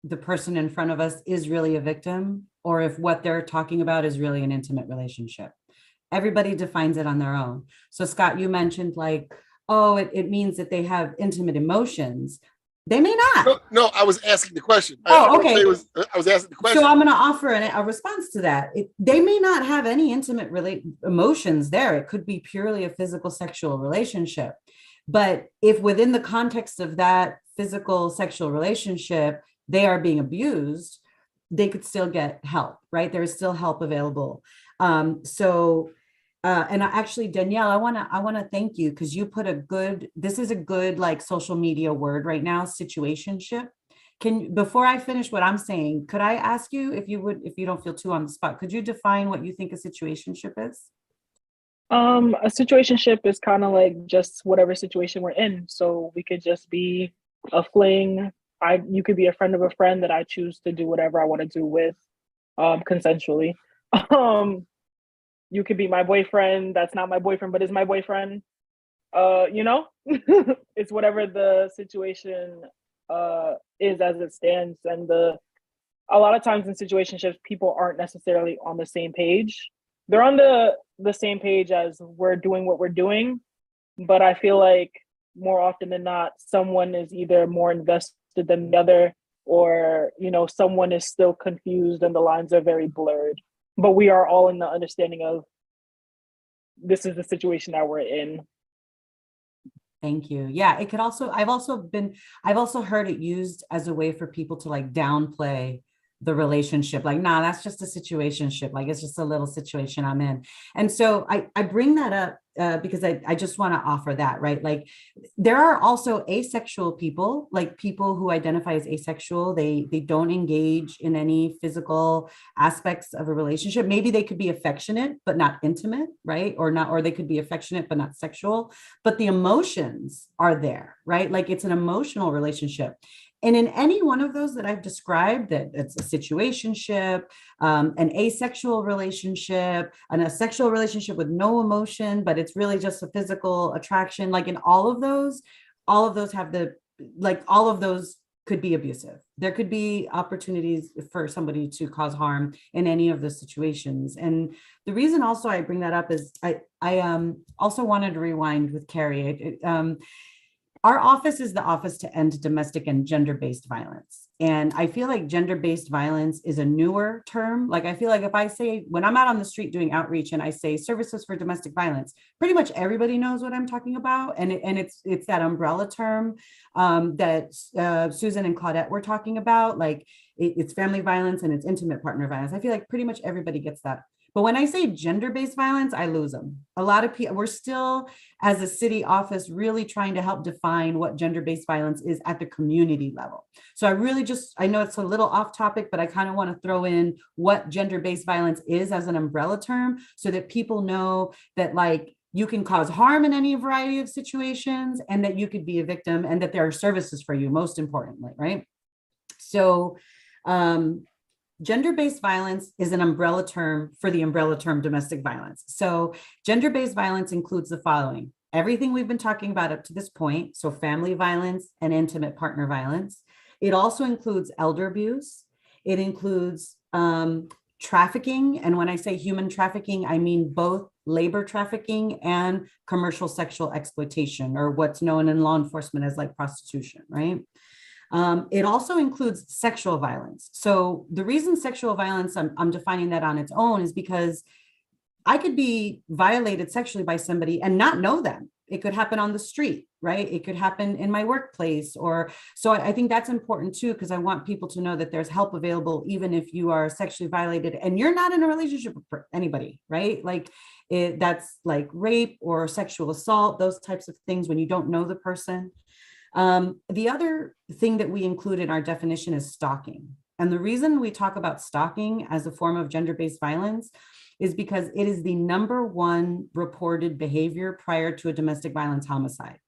the person in front of us is really a victim or if what they're talking about is really an intimate relationship. Everybody defines it on their own. So Scott, you mentioned like, oh, it means that they have intimate emotions. They may not. No, I was asking the question. Oh, okay. I was asking the question. So I'm going to offer a response to that. They may not have any intimate emotions there. It could be purely a physical sexual relationship. But if within the context of that physical sexual relationship, they are being abused, they could still get help, right? There is still help available. And actually, Danielle, I want to thank you because you put this is a good like social media word right now, situationship. Before I finish what I'm saying, could I ask you if you don't feel too on the spot, could you define what you think a situationship is? A situationship is kind of like just whatever situation we're in. So we could just be a fling. You could be a friend of a friend that I choose to do whatever I want to do with, consensually. You could be my boyfriend. That's not my boyfriend, but is my boyfriend. It's whatever the situation is as it stands. And a lot of times in situationships, people aren't necessarily on the same page. They're on the same page as we're doing what we're doing, but I feel like more often than not, someone is either more invested than the other, or someone is still confused and the lines are very blurred. But we are all in the understanding of this is the situation that we're in. Thank you. Yeah, it could also, I've also heard it used as a way for people to like downplay the relationship. Like, nah, that's just a situationship. Like, it's just a little situation I'm in. And so I bring that up because I just want to offer that, right? Like, there are also asexual people, like people who identify as asexual. They don't engage in any physical aspects of a relationship. Maybe they could be affectionate, but not intimate, right? Or they could be affectionate, but not sexual, but the emotions are there, right? Like, it's an emotional relationship. And in any one of those that I've described, that it's a situationship, an asexual relationship, a sexual relationship with no emotion, but it's really just a physical attraction. Like, in all of those have all of those could be abusive. There could be opportunities for somebody to cause harm in any of the situations. And the reason also I bring that up is I also wanted to rewind with Carrie. Our office is the office to end domestic and gender-based violence. And I feel like gender-based violence is a newer term. Like, I feel like if I say, when I'm out on the street doing outreach and I say services for domestic violence, pretty much everybody knows what I'm talking about. And it's that umbrella term that Susan and Claudette were talking about. Like, it's family violence and it's intimate partner violence. I feel like pretty much everybody gets that. But when I say gender-based violence, I lose them. A lot of people, we're still, as a city office, really trying to help define what gender-based violence is at the community level. So I know it's a little off topic, but I kind of want to throw in what gender-based violence is as an umbrella term so that people know that, like, you can cause harm in any variety of situations and that you could be a victim and that there are services for you, most importantly, right? So, gender-based violence is an umbrella term for the umbrella term domestic violence. So gender-based violence includes the following: everything we've been talking about up to this point, so family violence and intimate partner violence. It also includes elder abuse. It includes trafficking. And when I say human trafficking, I mean both labor trafficking and commercial sexual exploitation, or what's known in law enforcement as like prostitution, right? It also includes sexual violence. So the reason sexual violence, I'm defining that on its own, is because I could be violated sexually by somebody and not know them. It could happen on the street, right? It could happen in my workplace. So I think that's important too, because I want people to know that there's help available, even if you are sexually violated and you're not in a relationship with anybody, right? Like, that's like rape or sexual assault, those types of things when you don't know the person. The other thing that we include in our definition is stalking. And the reason we talk about stalking as a form of gender-based violence is because it is the #1 reported behavior prior to a domestic violence homicide.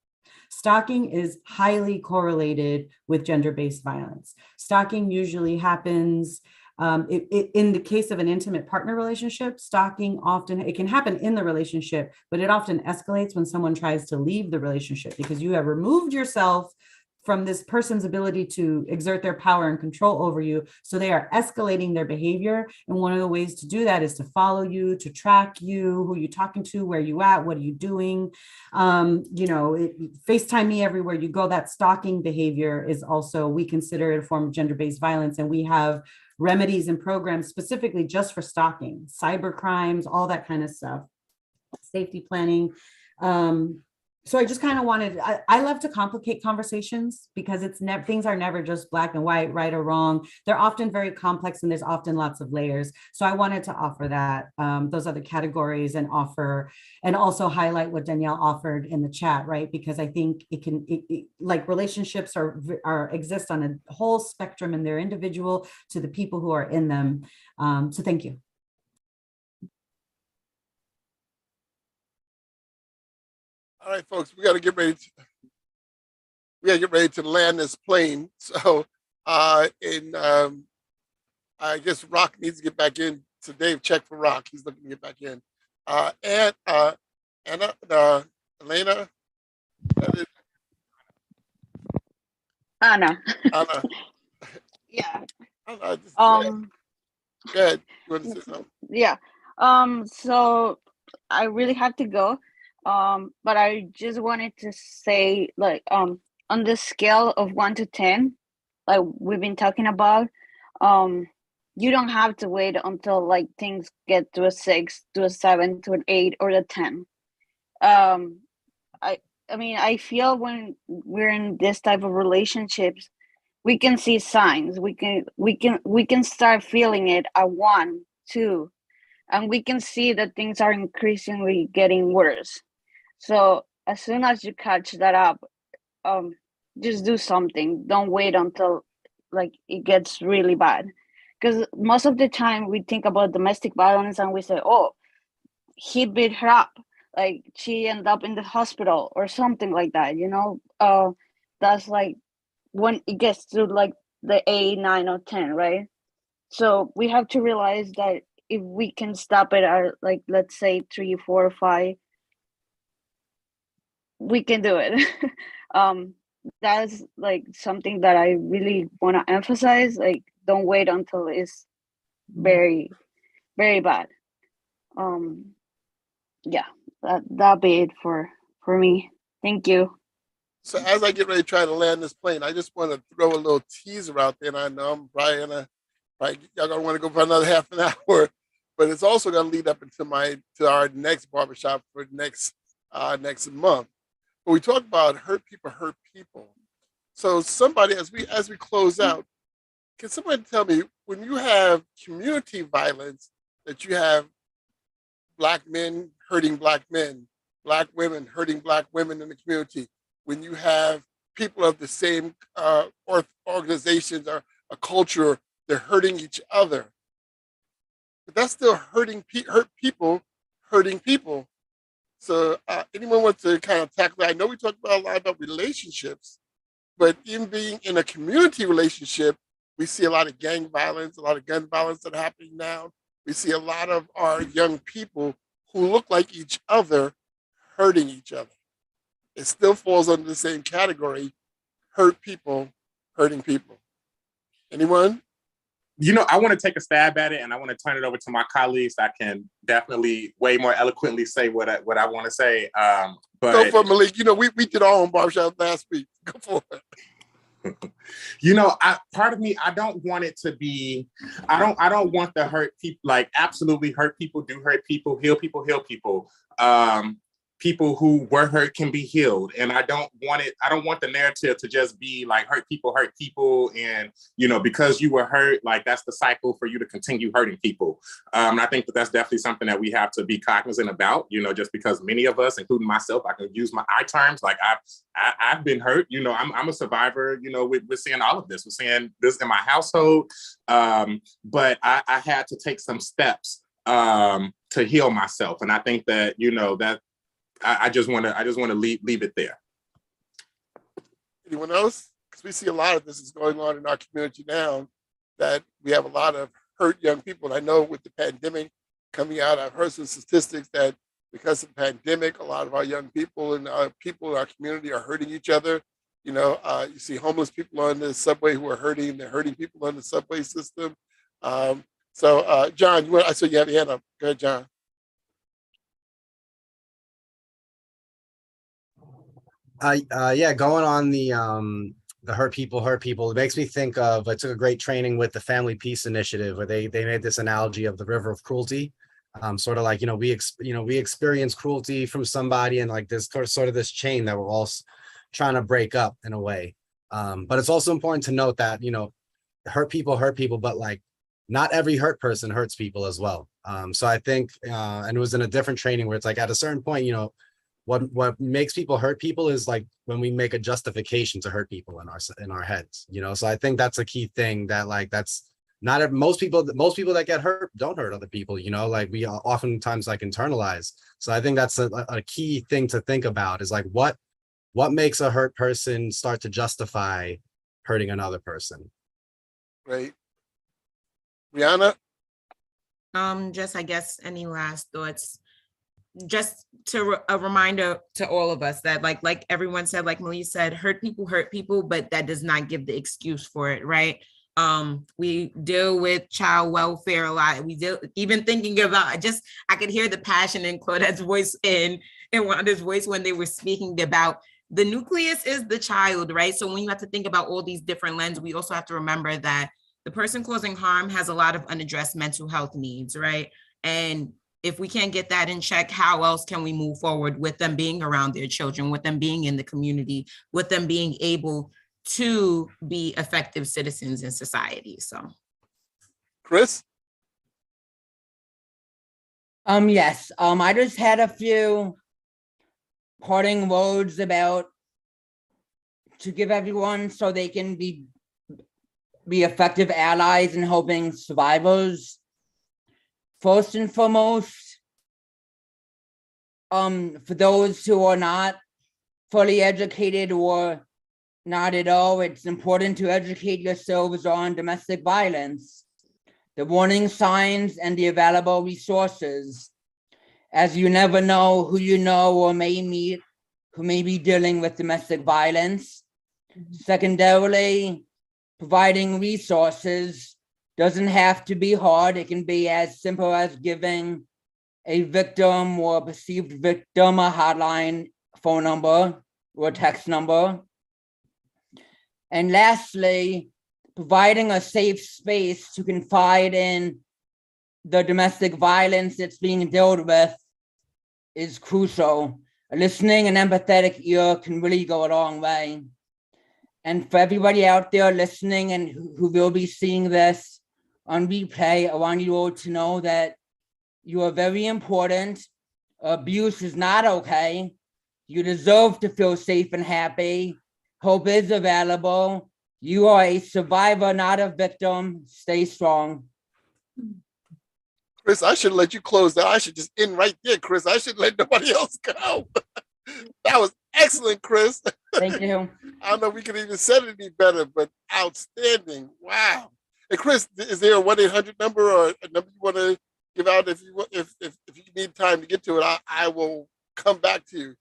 Stalking is highly correlated with gender-based violence. Stalking usually happens in the case of an intimate partner relationship. Stalking it can happen in the relationship, but it often escalates when someone tries to leave the relationship because you have removed yourself from this person's ability to exert their power and control over you. So they are escalating their behavior. And one of the ways to do that is to follow you, to track you, who you're talking to, where you at, what are you doing? FaceTime me everywhere you go. That stalking behavior is also, we consider it a form of gender-based violence. And we have remedies and programs specifically just for stalking, cyber crimes, all that kind of stuff, safety planning. So I just kind of wanted, I love to complicate conversations because things are never just black and white, right or wrong. They're often very complex and there's often lots of layers. So I wanted to offer that, those other categories and also highlight what Danielle offered in the chat, right? Because I think like relationships exist on a whole spectrum and they're individual to the people who are in them. So thank you. All right, folks, we got to get ready to land this plane. So, I guess Rock needs to get back in. So Dave, check for Rock. He's looking to get back in. And Elena. Anna. Anna. Yeah. Go ahead. You want to say something? Yeah. So I really have to go. But I just wanted to say, like, on the scale of 1 to 10, like we've been talking about, you don't have to wait until like things get to a 6, to a 7, to an 8, or a 10. I mean, I feel when we're in this type of relationships, we can see signs. We can start feeling it at 1, 2, and we can see that things are increasingly getting worse. So as soon as you catch that up, just do something. Don't wait until like it gets really bad. Because most of the time we think about domestic violence and we say, oh, he beat her up. Like she ended up in the hospital or something like that, you know? That's like when it gets to like the 8, 9, or 10, right? So we have to realize that if we can stop it at like, let's say 3, 4, 5, we can do it. That's like something that I really want to emphasize. Like, don't wait until it's very, very bad. Yeah, that'll be it for me. Thank you. So as I get ready to try to land this plane, I just want to throw a little teaser out there. And I know I'm probably y'all gonna want to go for another half an hour, but it's also gonna lead up into our next barbershop for next month. But we talk about hurt people. So somebody, as we close out, can somebody tell me, when you have community violence, that you have Black men hurting Black men, Black women hurting Black women in the community, when you have people of the same organizations or a culture, they're hurting each other. But that's still hurt people hurting people. So anyone wants to kind of tackle that? I know we talked about a lot about relationships, but even being in a community relationship, we see a lot of gang violence, a lot of gun violence that are happening now. We see a lot of our young people who look like each other hurting each other. It still falls under the same category, hurt people hurting people. Anyone? I want to take a stab at it, and I want to turn it over to my colleagues. I can definitely way more eloquently say what I want to say. But go for it, Malik. We did our own barbershop last week. Go for it. Part of me, I don't want it to be. I don't want the hurt people. Like, absolutely, hurt people do hurt people. Heal people heal people. People who were hurt can be healed, and I don't want the narrative to just be like hurt people, and because you were hurt, like that's the cycle for you to continue hurting people. And I think that's definitely something that we have to be cognizant about. Just because many of us, including myself, I can use my I terms. Like I've been hurt. I'm a survivor. We're seeing all of this. We're seeing this in my household, but I had to take some steps to heal myself, and I think that that. I just want to leave it there. Anyone else? Because we see a lot of this is going on in our community now, that we have a lot of hurt young people. And I know with the pandemic coming out, I've heard some statistics that because of the pandemic, a lot of our young people and people in our community are hurting each other. You see homeless people on the subway who are hurting. They're hurting people on the subway system. John, I saw you have your hand up. Go ahead, John. Yeah, going on the hurt people, it makes me think of, I took a great training with the Family Peace Initiative where they made this analogy of the river of cruelty. Sort of like, we experience cruelty from somebody, and like this sort of this chain that we're all trying to break up in a way. But it's also important to note that, hurt people, but like not every hurt person hurts people as well. So I think, and it was in a different training where it's like at a certain point, what makes people hurt people is like when we make a justification to hurt people in our heads, So I think that's a key thing, that like that's not most people that get hurt don't hurt other people, like we oftentimes like internalize. So I think that's a key thing to think about, is like what makes a hurt person start to justify hurting another person. Right. Rihanna? Just I guess any last thoughts? Just a reminder to all of us that like everyone said, like Malia said, hurt people, but that does not give the excuse for it, right? We deal with child welfare a lot. We deal, even thinking about, I could hear the passion in Claudette's voice and Wanda's voice when they were speaking about the nucleus is the child, right? So when you have to think about all these different lenses, we also have to remember that the person causing harm has a lot of unaddressed mental health needs, right? And if we can't get that in check, how else can we move forward with them being around their children, with them being in the community, with them being able to be effective citizens in society? So, Chris? Yes, I just had a few parting words to give everyone so they can be effective allies in helping survivors. First and foremost, for those who are not fully educated or not at all, it's important to educate yourselves on domestic violence, the warning signs, and the available resources, as you never know who you know or may meet who may be dealing with domestic violence. Secondarily, providing resources doesn't have to be hard. It can be as simple as giving a victim or a perceived victim a hotline phone number or text number. And lastly, providing a safe space to confide in the domestic violence that's being dealt with is crucial. A listening and empathetic ear can really go a long way. And for everybody out there listening and who will be seeing this on replay, I want you all to know that you are very important. Abuse is not okay. You deserve to feel safe and happy. Hope is available. You are a survivor, not a victim. Stay strong. Chris, I should let you close that. I should just end right there, Chris. I should let nobody else go. That was excellent, Chris. Thank you. I don't know if we could even say it any better, but outstanding. Wow. And Chris, is there a 1-800 number or a number you want to give out if you need time to get to it? I will come back to you.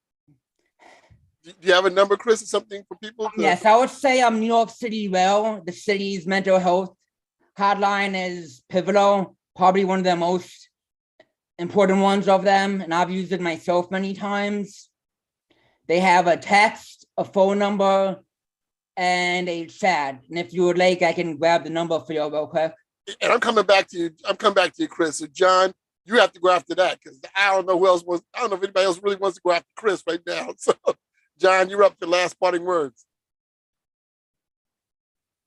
Do you have a number, Chris, or something for people? Yes, I would say New York City Well, the city's mental health hotline is pivotal, probably one of the most important ones of them, and I've used it myself many times. They have a text, a phone number, and a chat. And if you would like, I can grab the number for you real quick. And I'm coming back to you. Chris. So John, you have to go after that, because I don't know if anybody else really wants to go after Chris right now. So John, you're up for last parting words.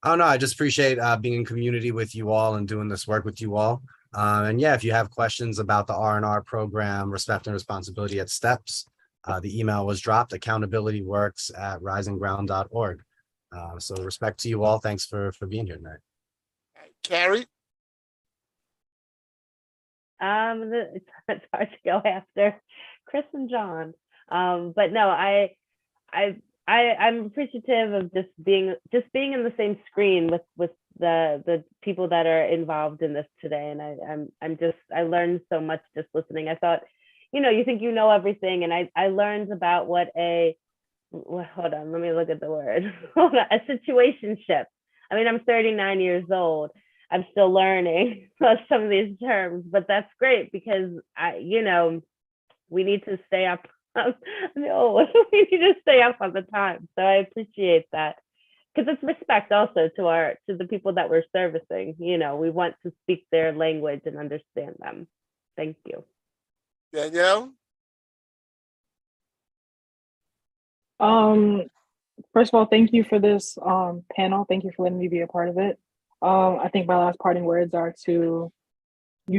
Oh no, I just appreciate being in community with you all and doing this work with you all. And yeah, if you have questions about the R&R program, Respect and Responsibility at Steps, the email was dropped, accountabilityworks@risingground.org. So respect to you all. Thanks for being here tonight. Carrie? It's hard to go after Chris and John. But no, I'm appreciative of just being in the same screen with the people that are involved in this today. And I learned so much just listening. I thought, you think you know everything. And I learned about what a hold on, let me look at the word. Hold on, a situationship. I mean, I'm 39 years old. I'm still learning some of these terms, but that's great because we need to stay up. No, we need to stay up on the time. So I appreciate that because it's respect also to the people that we're servicing. We want to speak their language and understand them. Thank you. Danielle? First of all, thank you for this panel. Thank you for letting me be a part of it. I think my last parting words are you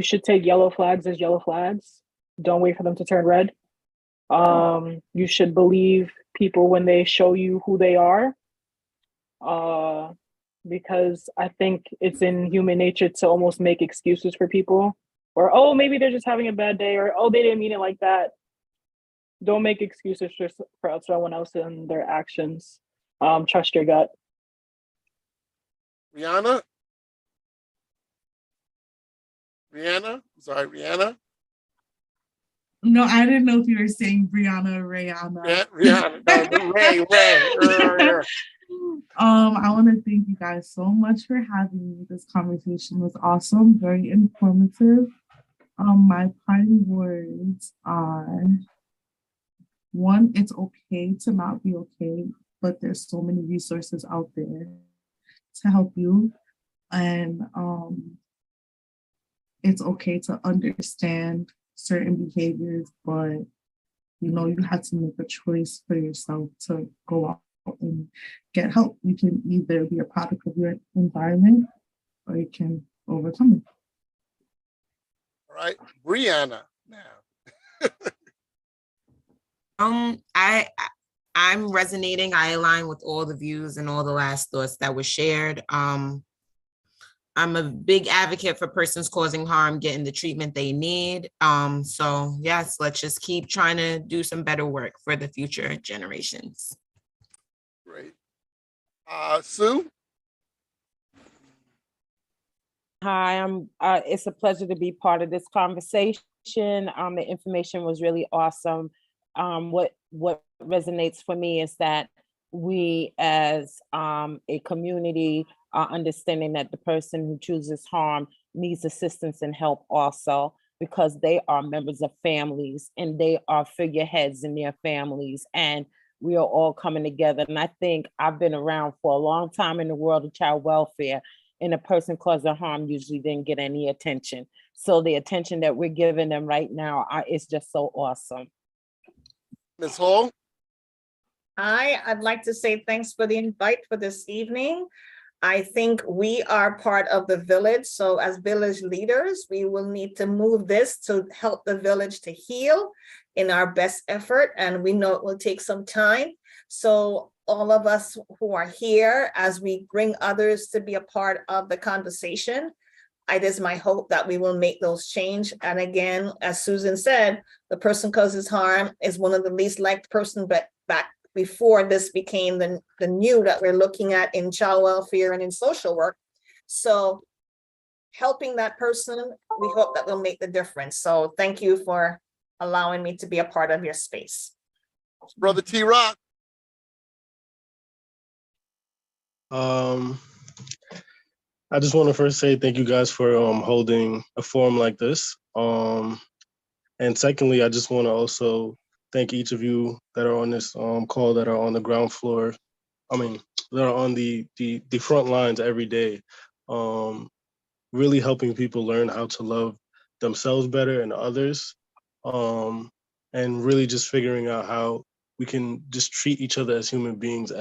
should take yellow flags as yellow flags. Don't wait for them to turn red. You should believe people when they show you who they are. Because I think it's in human nature to almost make excuses for people, or, oh, maybe they're just having a bad day, or, oh, they didn't mean it like that. Don't make excuses for someone else and their actions. Trust your gut. Rihanna? Rihanna? No, I didn't know if you were saying Brianna or Rihanna. Rihanna, no, Ray. I want to thank you guys so much for having me. This conversation was awesome, very informative. My parting words are: one, it's okay to not be okay, but there's so many resources out there to help you. And it's okay to understand certain behaviors, but you have to make a choice for yourself to go out and get help. You can either be a product of your environment or you can overcome it. All right, Brianna now. I'm resonating. I align with all the views and all the last thoughts that were shared. I'm a big advocate for persons causing harm getting the treatment they need. So yes, let's just keep trying to do some better work for the future generations. Great. Sue? Hi, it's a pleasure to be part of this conversation. The information was really awesome. What resonates for me is that we as a community are understanding that the person who chooses harm needs assistance and help also, because they are members of families and they are figureheads in their families, and we are all coming together. And I think I've been around for a long time in the world of child welfare, and a person causing harm usually didn't get any attention. So the attention that we're giving them right now is just so awesome. Ms. Hall? I'd like to say thanks for the invite for this evening. I think we are part of the village. So as village leaders, we will need to move this to help the village to heal in our best effort. And we know it will take some time. So all of us who are here, as we bring others to be a part of the conversation, it is my hope that we will make those change. And again, as Susan said, the person causes harm is one of the least liked person, but back before this became the new that we're looking at in child welfare and in social work. So helping that person, we hope that will make the difference. So thank you for allowing me to be a part of your space. Brother T. Rock. I just want to first say thank you guys for holding a forum like this. And secondly, I just want to also thank each of you that are on this call, that are on the ground floor. That are on the front lines every day, really helping people learn how to love themselves better and others, and really just figuring out how we can just treat each other as human beings,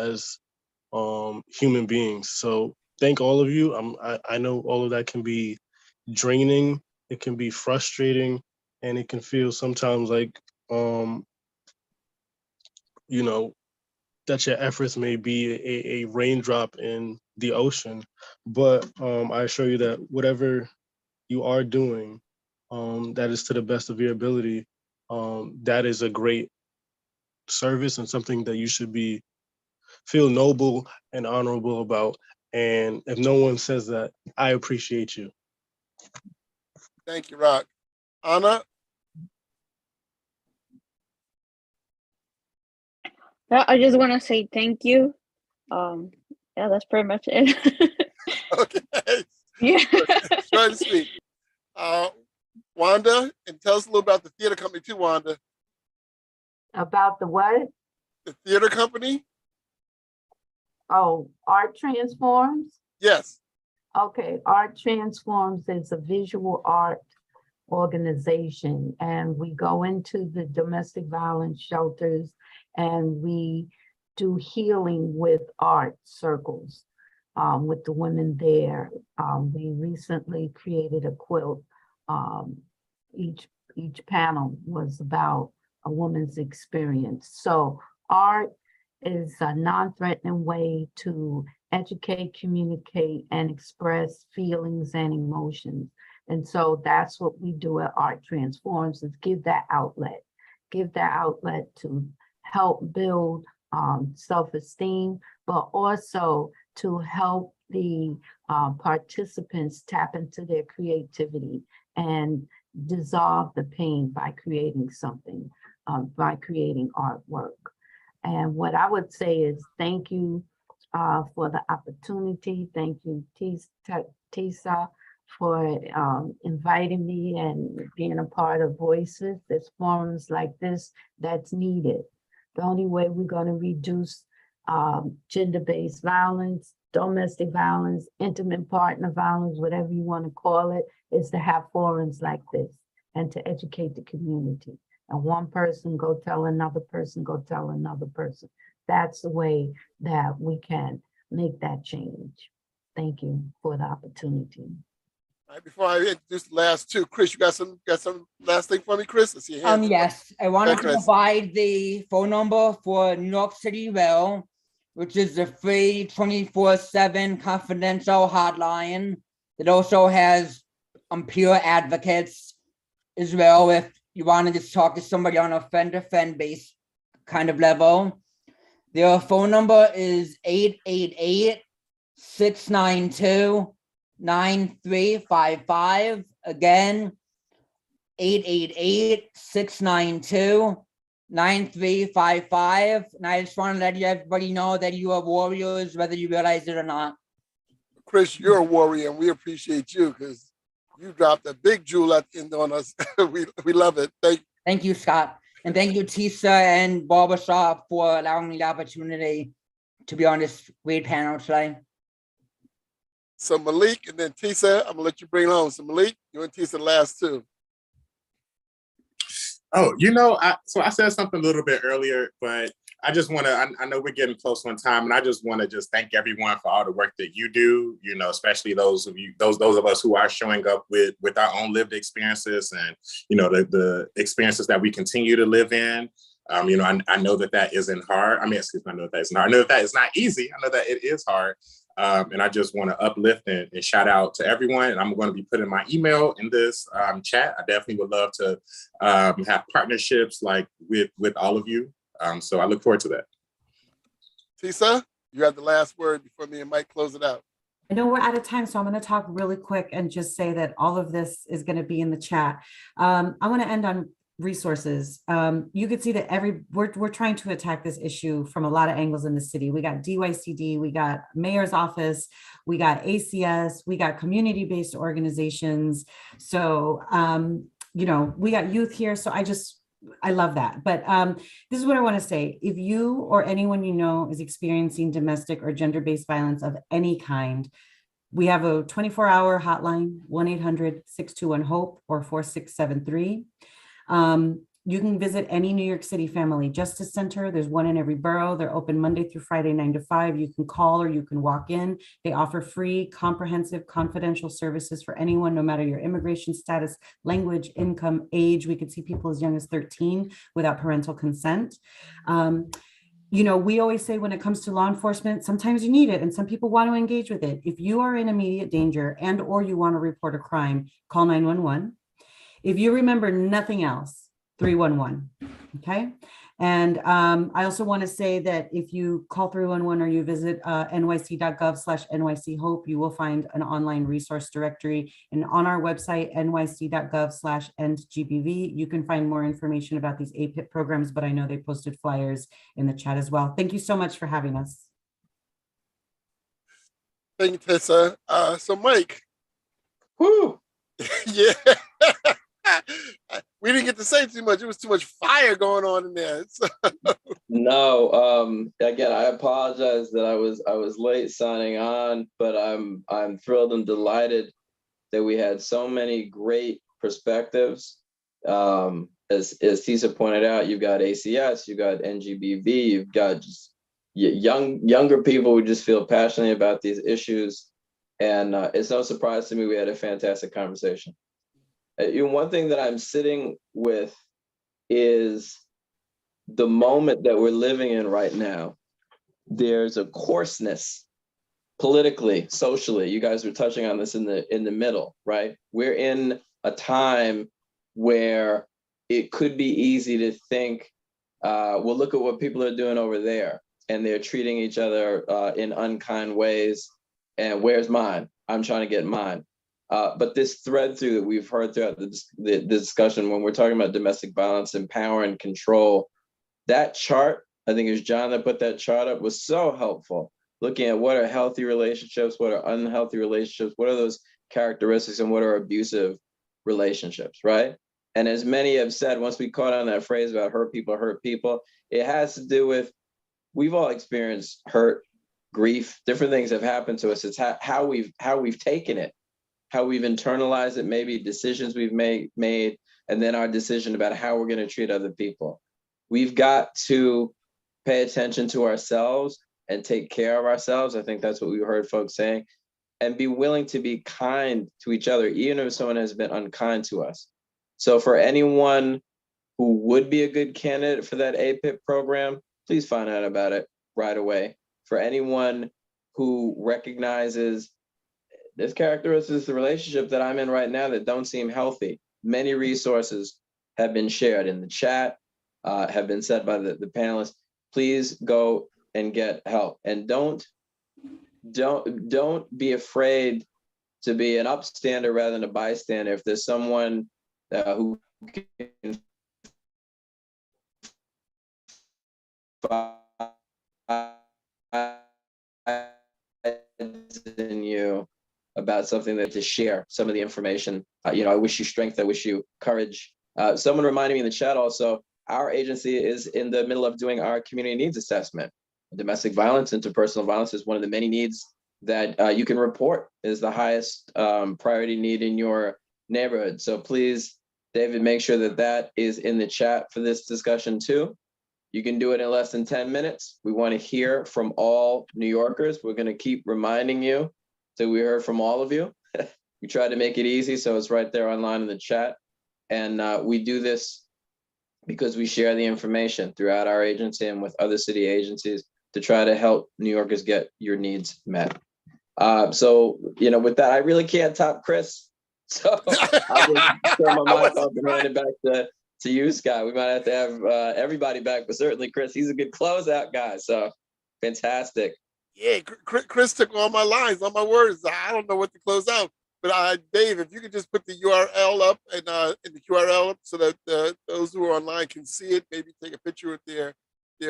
So thank all of you. I know all of that can be draining, it can be frustrating, and it can feel sometimes like, that your efforts may be a raindrop in the ocean. But I assure you that whatever you are doing, that is to the best of your ability, that is a great service and something that you should feel noble and honorable about. And if no one says that, I appreciate you. Thank you, Rock. Anna? I just want to say thank you. Yeah, that's pretty much it. Okay. Yeah. Short and sweet. Wanda, and tell us a little about the theater company too, Wanda. About the what? The theater company? Oh, Art Transforms? Yes. Okay, Art Transforms is a visual art organization, and we go into the domestic violence shelters and we do healing with art circles with the women there. We recently created a quilt. Each panel was about a woman's experience. So art is a non-threatening way to educate, communicate, and express feelings and emotions. And so that's what we do at Art Transforms, is give that outlet to help build self-esteem, but also to help the participants tap into their creativity and dissolve the pain by creating something, by creating artwork. And what I would say is thank you for the opportunity. Thank you, Tisa, for inviting me and being a part of Voices. There's forums like this that's needed. The only way we're going to reduce gender-based violence, domestic violence, intimate partner violence, whatever you want to call it, is to have forums like this and to educate the community. And one person go tell another person, go tell another person. That's the way that we can make that change. Thank you for the opportunity. All right, before I introduce the last two, Chris, you got some last thing for me, Chris? I see your hand. Yes, I wanted to provide the phone number for New York City Rail, which is the free 24/7 confidential hotline. It also has peer advocates as well if you want to just talk to somebody on a friend-to-friend base kind of level. Their phone number is 888-692-9355. Again, 888-692-9355. And I just want to let everybody know that you are warriors, whether you realize it or not. Chris, you're a warrior, and we appreciate you because you dropped a big jewel at the end on us. we love it. Thank you, Scott. And thank you, Tisa and Barbershop, for allowing me the opportunity to be on this great panel today. So Malik and then Tisa, I'm gonna let you bring it home. So Malik, you and Tisa, the last two. Oh, so I said something a little bit earlier, but I just want to, I know we're getting close on time, and I just want to thank everyone for all the work that you do, especially those of us who are showing up with our own lived experiences and, the experiences that we continue to live in. I know that isn't hard. I know that isn't hard. I know that is not easy. I know that it is hard. And I just want to uplift and shout out to everyone. And I'm going to be putting my email in this chat. I definitely would love to have partnerships like with all of you. So I look forward to that. Tisa, you have the last word before me and Mike close it out. I know we're out of time, so I'm going to talk really quick and just say that all of this is going to be in the chat. I want to end on resources. You can see that we're trying to attack this issue from a lot of angles in the city. We got DYCD, we got Mayor's Office, we got ACS, we got community-based organizations. So, we got youth here. So I love that. But this is what I want to say. If you or anyone you know is experiencing domestic or gender-based violence of any kind, we have a 24-hour hotline, 1-800-621-HOPE or 4673. You can visit any New York City Family Justice Center. There's one in every borough. They're open Monday through Friday, 9 to 5. You can call or you can walk in. They offer free, comprehensive, confidential services for anyone, no matter your immigration status, language, income, age. We could see people as young as 13 without parental consent. We always say when it comes to law enforcement, sometimes you need it and some people want to engage with it. If you are in immediate danger and or you want to report a crime, call 911. If you remember nothing else, 311. Okay. And I also want to say that if you call 311 or you visit nyc.gov/NYC Hope, you will find an online resource directory. And on our website, nyc.gov/endgbv, you can find more information about these APIP programs, but I know they posted flyers in the chat as well. Thank you so much for having us. Thank you, Tessa. So Mike. Woo! Yeah. We didn't get to say too much. It was too much fire going on in there. So. No, again, I apologize that I was late signing on, but I'm thrilled and delighted that we had so many great perspectives. As Tisa pointed out, you've got ACS, you've got NGBV, you've got just younger people who just feel passionately about these issues. And it's no surprise to me we had a fantastic conversation. One thing that I'm sitting with is the moment that we're living in right now. There's a coarseness politically, socially. You guys were touching on this in the middle, right? We're in a time where it could be easy to think, well, look at what people are doing over there, and they're treating each other in unkind ways. And where's mine? I'm trying to get mine. But this thread through that we've heard throughout the discussion, when we're talking about domestic violence and power and control, that chart, I think it was John that put that chart up, was so helpful. Looking at what are healthy relationships, what are unhealthy relationships, what are those characteristics, and what are abusive relationships, right? And as many have said, once we caught on that phrase about hurt people, it has to do with, we've all experienced hurt, grief, different things have happened to us. It's how we've taken it, how we've internalized it, maybe decisions we've made, and then our decision about how we're going to treat other people. We've got to pay attention to ourselves and take care of ourselves. I think that's what we heard folks saying, and be willing to be kind to each other, even if someone has been unkind to us. So for anyone who would be a good candidate for that APIP program, please find out about it right away. For anyone who recognizes there's characteristics of the relationship that I'm in right now that don't seem healthy, many resources have been shared in the chat, have been said by the panelists. Please go and get help, and don't be afraid to be an upstander rather than a bystander. If there's someone who can in you about something that to share some of the information. I wish you strength. I wish you courage. Someone reminded me in the chat also, our agency is in the middle of doing our community needs assessment. Domestic violence, interpersonal violence is one of the many needs that you can report is the highest priority need in your neighborhood. So please, David, make sure that that is in the chat for this discussion too. You can do it in less than 10 minutes. We want to hear from all New Yorkers. We're going to keep reminding you that we heard from all of you. We tried to make it easy, so it's right there online in the chat. And we do this because we share the information throughout our agency and with other city agencies to try to help New Yorkers get your needs met. So, with that, I really can't top Chris. So I'll just turn my mic off and hand it back to you, Scott. We might have to have everybody back, but certainly Chris, he's a good closeout guy. So fantastic. Yeah, Chris took all my lines, all my words. I don't know what to close out. But Dave, if you could just put the URL up and in the URL up so that those who are online can see it, maybe take a picture with their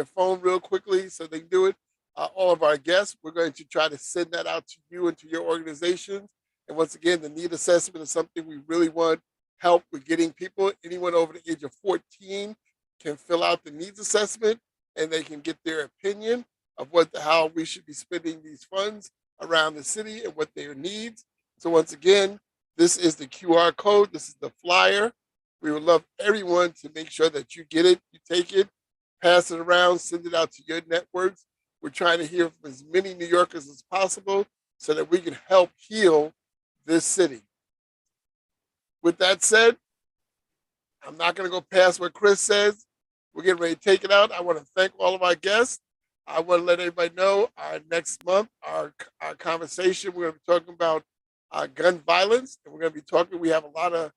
phone real quickly so they can do it. All of our guests, we're going to try to send that out to you and to your organizations. And once again, the need assessment is something we really want help with getting people. Anyone over the age of 14 can fill out the needs assessment and they can get their opinion of how we should be spending these funds around the city and what their needs. So once again, this is the QR code. This is the flyer. We would love everyone to make sure that you get it, you take it, pass it around, send it out to your networks. We're trying to hear from as many New Yorkers as possible so that we can help heal this city. With that said, I'm not going to go past what Chris says. We're getting ready to take it out. I want to thank all of our guests. I want to let everybody know next month, our conversation, we're going to be talking about gun violence. And we're going to be talking, we have a lot of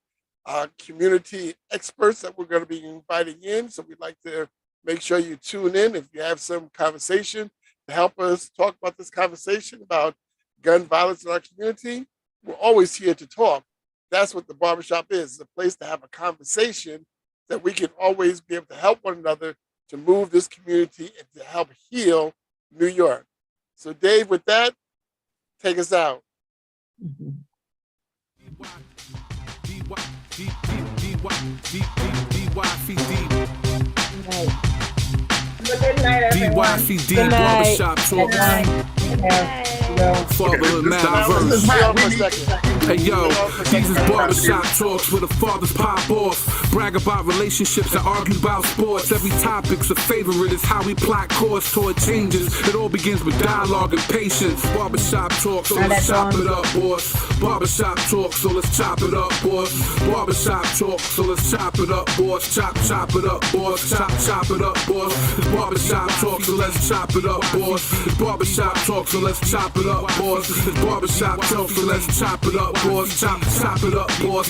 community experts that we're going to be inviting in. So we'd like to make sure you tune in if you have some conversation to help us talk about this conversation about gun violence in our community. We're always here to talk. That's what the barbershop is, a place to have a conversation that we can always be able to help one another to move this community and to help heal New York. So Dave, with that, take us out. DYCD Barbershop Talk. Fatherhood Malverse. Hey yo, Jesus Barbershop Talks where the fathers pop off. Brag about relationships and argue about sports. Every topic's a favorite, is how we plot course toward changes. It all begins with dialogue and patience. Barbershop Talk, so let's chop it up, boys. Barbershop Talk, so let's chop it up, boys. Barbershop Talk, so let's chop it up, boys. Chop it up, boys. Chop it up, boys. It's Barbershop Talk, so let's chop it up, boys. It's Barbershop Talk, so let's chop it up, boys. It's Barbershop Talk, so let's chop it up, boys. Chop it up, boys.